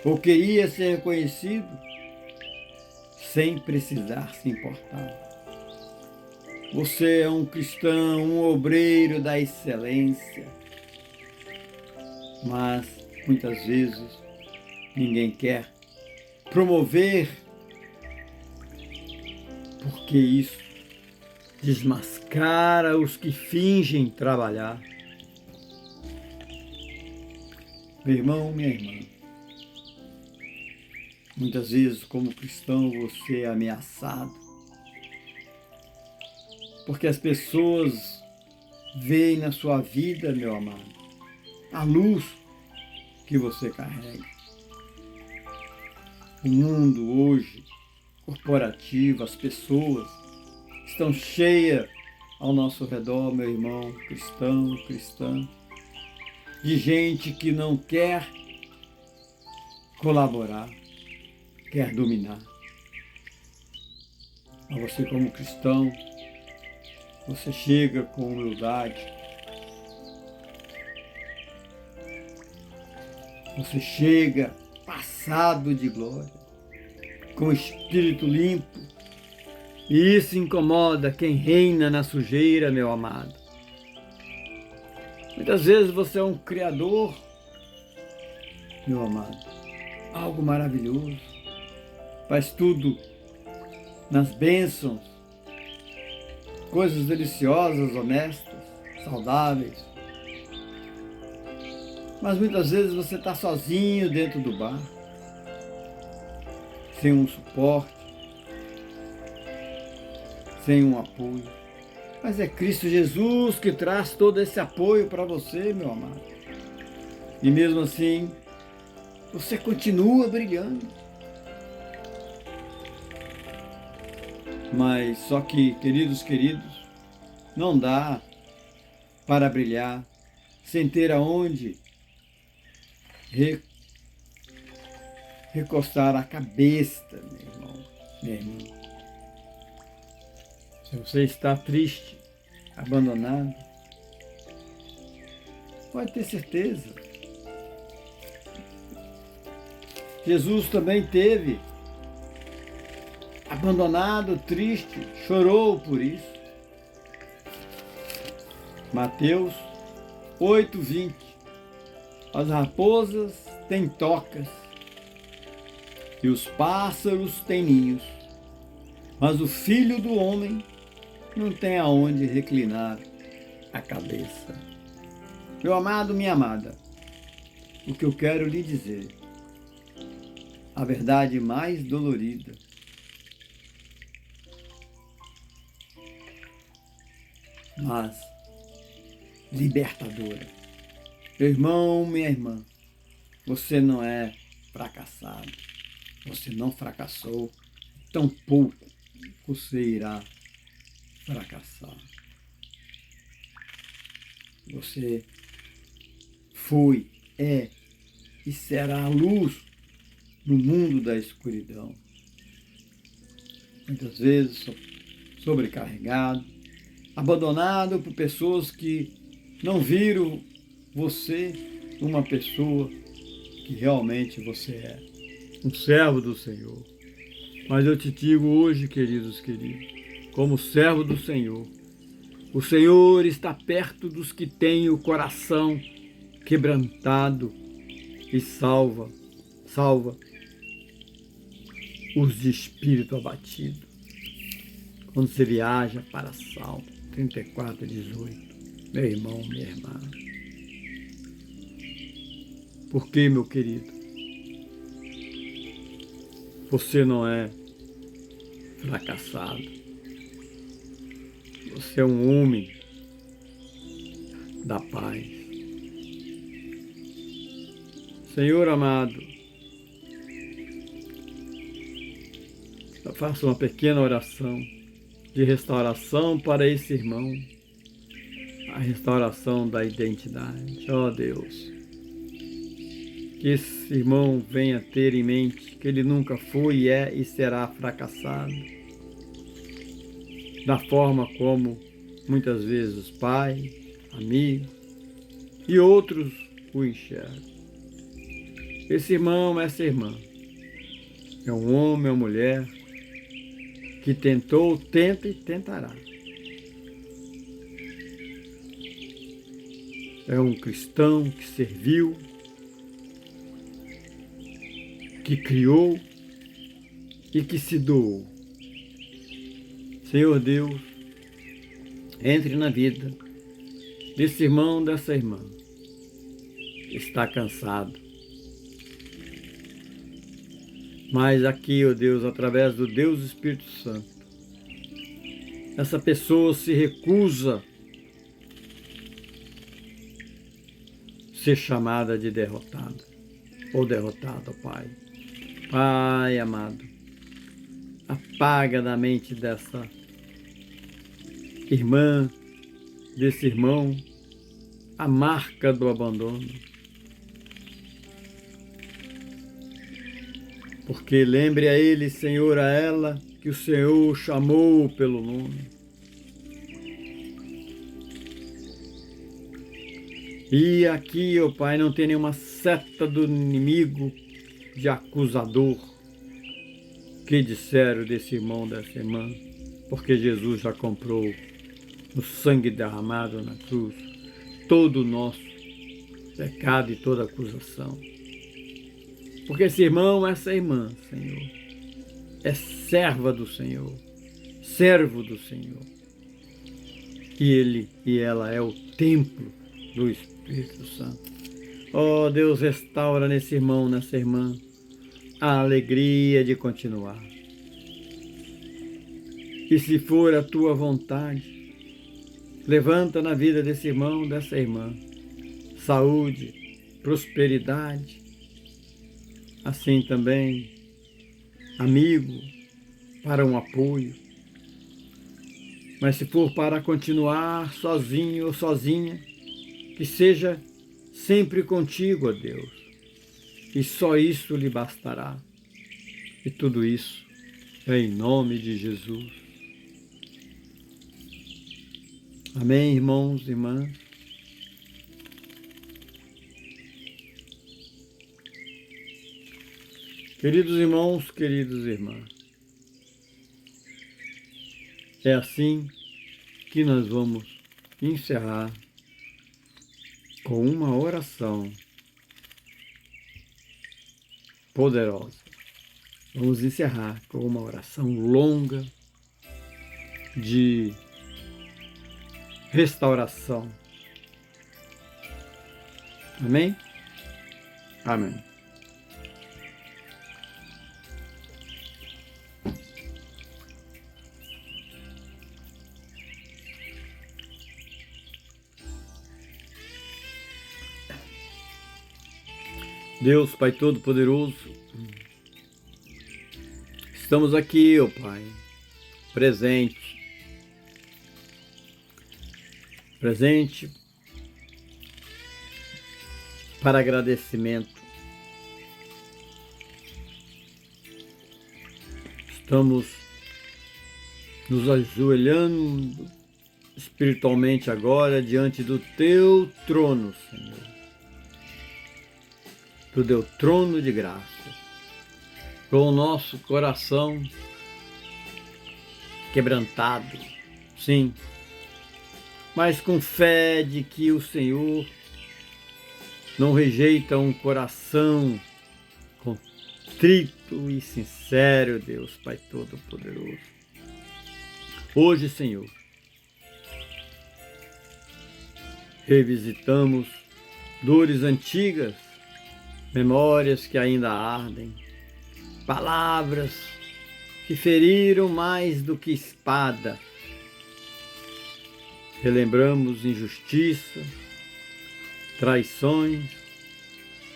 ou queria ser reconhecido sem precisar se importar. Você é um cristão, um obreiro da excelência, mas muitas vezes ninguém quer promover, porque isso desmascara os que fingem trabalhar. Meu irmão, minha irmã, muitas vezes como cristão você é ameaçado, porque as pessoas veem na sua vida, meu amado, a luz que você carrega. O mundo hoje, corporativo, as pessoas estão cheias ao nosso redor, meu irmão, cristão, cristã, de gente que não quer colaborar, quer dominar. Mas você, como cristão, você chega com humildade, você chega passado de glória, com o espírito limpo, e isso incomoda quem reina na sujeira, meu amado. Muitas vezes você é um criador, meu amado, algo maravilhoso, faz tudo nas bênçãos, coisas deliciosas, honestas, saudáveis. Mas muitas vezes você está sozinho dentro do bar, sem um suporte, sem um apoio. Mas é Cristo Jesus que traz todo esse apoio para você, meu amado. E mesmo assim, você continua brilhando. Mas só que, queridos, não dá para brilhar sem ter aonde recostar a cabeça, meu irmão, minha irmã. Se você está triste, abandonado, pode ter certeza. Jesus também teve abandonado, triste, chorou por isso. Mateus 8:20. As raposas têm tocas e os pássaros têm ninhos, mas o Filho do Homem não tem aonde reclinar a cabeça. Meu amado, minha amada, o que eu quero lhe dizer, a verdade mais dolorida, mas libertadora. Meu irmão, minha irmã, você não é fracassado, você não fracassou, tampouco você irá fracassar. Você foi, é e será a luz no mundo da escuridão. Muitas vezes sobrecarregado, abandonado por pessoas que não viram você uma pessoa que realmente você é, um servo do Senhor. Mas eu te digo hoje, queridos, como servo do Senhor, o Senhor está perto dos que têm o coração quebrantado e salva os de espírito abatido. Quando você viaja para Salmo 34:18, meu irmão, minha irmã. Por que, meu querido? Você não é fracassado. Você é um homem da paz. Senhor amado, eu faço uma pequena oração de restauração para esse irmão, a restauração da identidade. Ó Deus, que esse irmão venha ter em mente que ele nunca foi, é e será fracassado, da forma como muitas vezes os pais, amigos e outros o enxergam. Esse irmão, essa irmã, é um homem ou mulher que tentou, tenta e tentará. É um cristão que serviu, que criou e que se doou. Senhor Deus, entre na vida desse irmão, dessa irmã, que está cansado. Mas aqui, ó Deus, através do Deus Espírito Santo, essa pessoa se recusa a ser chamada de derrotada. ou derrotado, ó Pai. Pai amado, apaga da mente dessa irmã, desse irmão, a marca do abandono. Porque lembre a ele, Senhor, a ela, que o Senhor chamou pelo nome. E aqui, ó Pai, não tem nenhuma seta do inimigo, de acusador, que disseram desse irmão, dessa irmã, porque Jesus já comprou no sangue derramado na cruz todo o nosso pecado e toda acusação. Porque esse irmão, essa irmã, Senhor, é serva do Senhor, servo do Senhor. E ele e ela é o templo do Espírito Santo. Oh, Deus, restaura nesse irmão, nessa irmã, a alegria de continuar. E se for a tua vontade, levanta na vida desse irmão, dessa irmã, saúde, prosperidade, assim também, amigo, para um apoio. Mas se for para continuar sozinho ou sozinha, que seja sempre contigo, ó Deus, e só isso lhe bastará. E tudo isso é em nome de Jesus. Amém, irmãos e irmãs? Queridos irmãos, queridas irmãs, é assim que nós vamos encerrar com uma oração poderosa. Vamos encerrar com uma oração longa de restauração. Amém? Amém. Deus, Pai Todo-Poderoso, estamos aqui, ó Pai, presente para agradecimento. Estamos nos ajoelhando espiritualmente agora diante do Teu trono, Senhor. Do Teu trono de graça. Com o nosso coração quebrantado, sim, mas com fé de que o Senhor não rejeita um coração contrito e sincero, Deus Pai Todo-Poderoso. Hoje, Senhor, revisitamos dores antigas, memórias que ainda ardem, palavras que feriram mais do que espada. Relembramos injustiça, traições,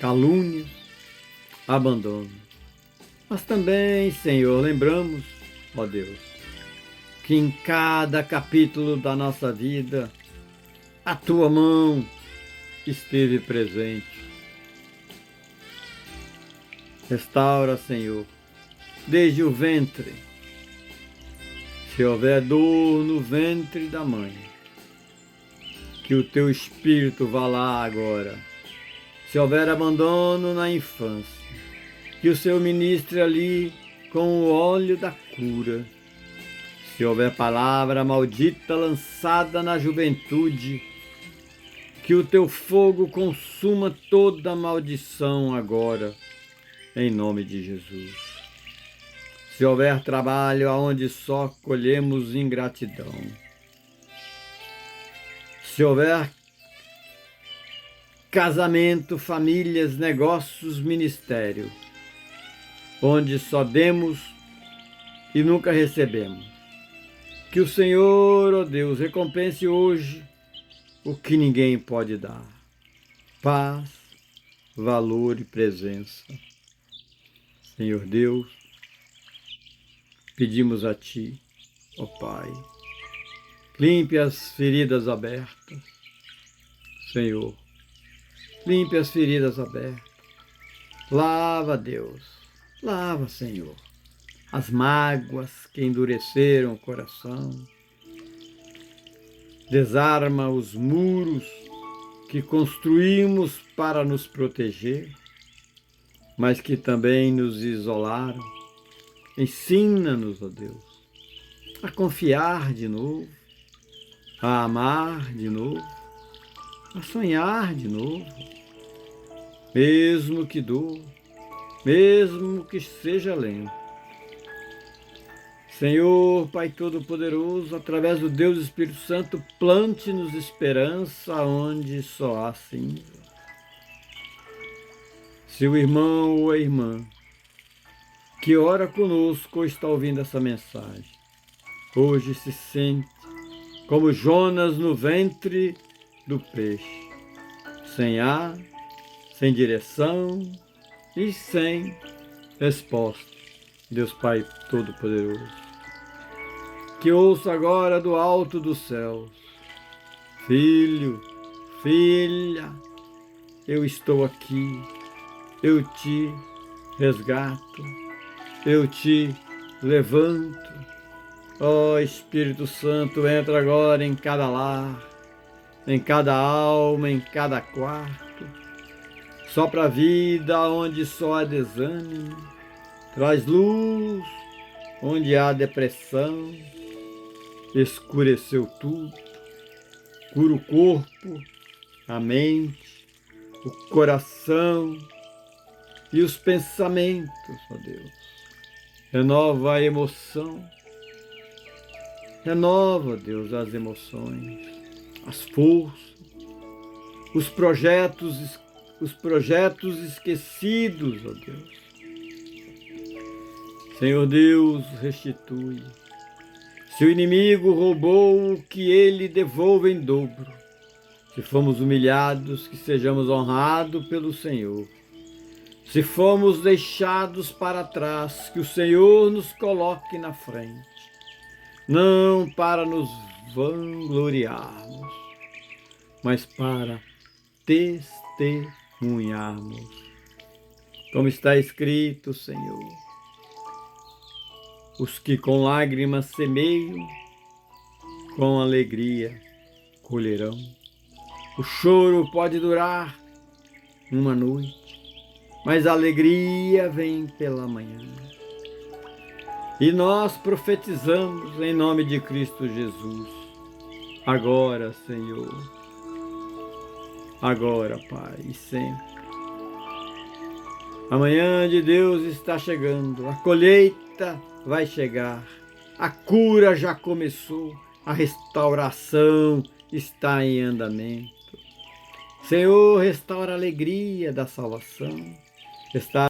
calúnias, abandono. Mas também, Senhor, lembramos, ó Deus, que em cada capítulo da nossa vida, a Tua mão esteve presente. Restaura, Senhor, desde o ventre. Se houver dor no ventre da mãe, que o Teu Espírito vá lá agora. Se houver abandono na infância, que o Senhor ministre ali com o óleo da cura. Se houver palavra maldita lançada na juventude, que o Teu fogo consuma toda a maldição agora, em nome de Jesus. Se houver trabalho aonde só colhemos ingratidão, se houver casamento, famílias, negócios, ministério, onde só demos e nunca recebemos, que o Senhor, ó Deus, recompense hoje o que ninguém pode dar: paz, valor e presença. Senhor Deus, pedimos a Ti, ó Pai, limpe as feridas abertas, Senhor, limpe as feridas abertas. Lava, Deus, lava, Senhor, as mágoas que endureceram o coração. Desarma os muros que construímos para nos proteger, mas que também nos isolaram. Ensina-nos, ó Deus, a confiar de novo, a amar de novo, a sonhar de novo, mesmo que doa, mesmo que seja lento. Senhor, Pai Todo-Poderoso, através do Deus Espírito Santo, plante-nos esperança onde só há cinza. Se o irmão ou a irmã que ora conosco ou está ouvindo essa mensagem, hoje se sente como Jonas no ventre do peixe, sem ar, sem direção e sem resposta, Deus Pai Todo-Poderoso, que ouça agora do alto dos céus: filho, filha, eu estou aqui, eu te resgato, eu te levanto. Ó Espírito Santo, entra agora em cada lar, em cada alma, em cada quarto. Sopra a vida onde só há desânimo, traz luz onde há depressão. Escureceu tudo, cura o corpo, a mente, o coração e os pensamentos, ó Deus. Renova a emoção, renova, Deus, as emoções, as forças, os projetos esquecidos, ó Deus. Senhor Deus, restitui. Se o inimigo roubou, o que ele devolva em dobro. Se fomos humilhados, que sejamos honrados pelo Senhor. Se fomos deixados para trás, que o Senhor nos coloque na frente. Não para nos vangloriarmos, mas para testemunharmos. Como está escrito, Senhor: os que com lágrimas semeiam, com alegria colherão. O choro pode durar uma noite, mas a alegria vem pela manhã. E nós profetizamos em nome de Cristo Jesus. Agora, Senhor, agora, Pai, e sempre. Amanhã de Deus está chegando, a colheita vai chegar, a cura já começou, a restauração está em andamento. Senhor, restaura a alegria da salvação, restaura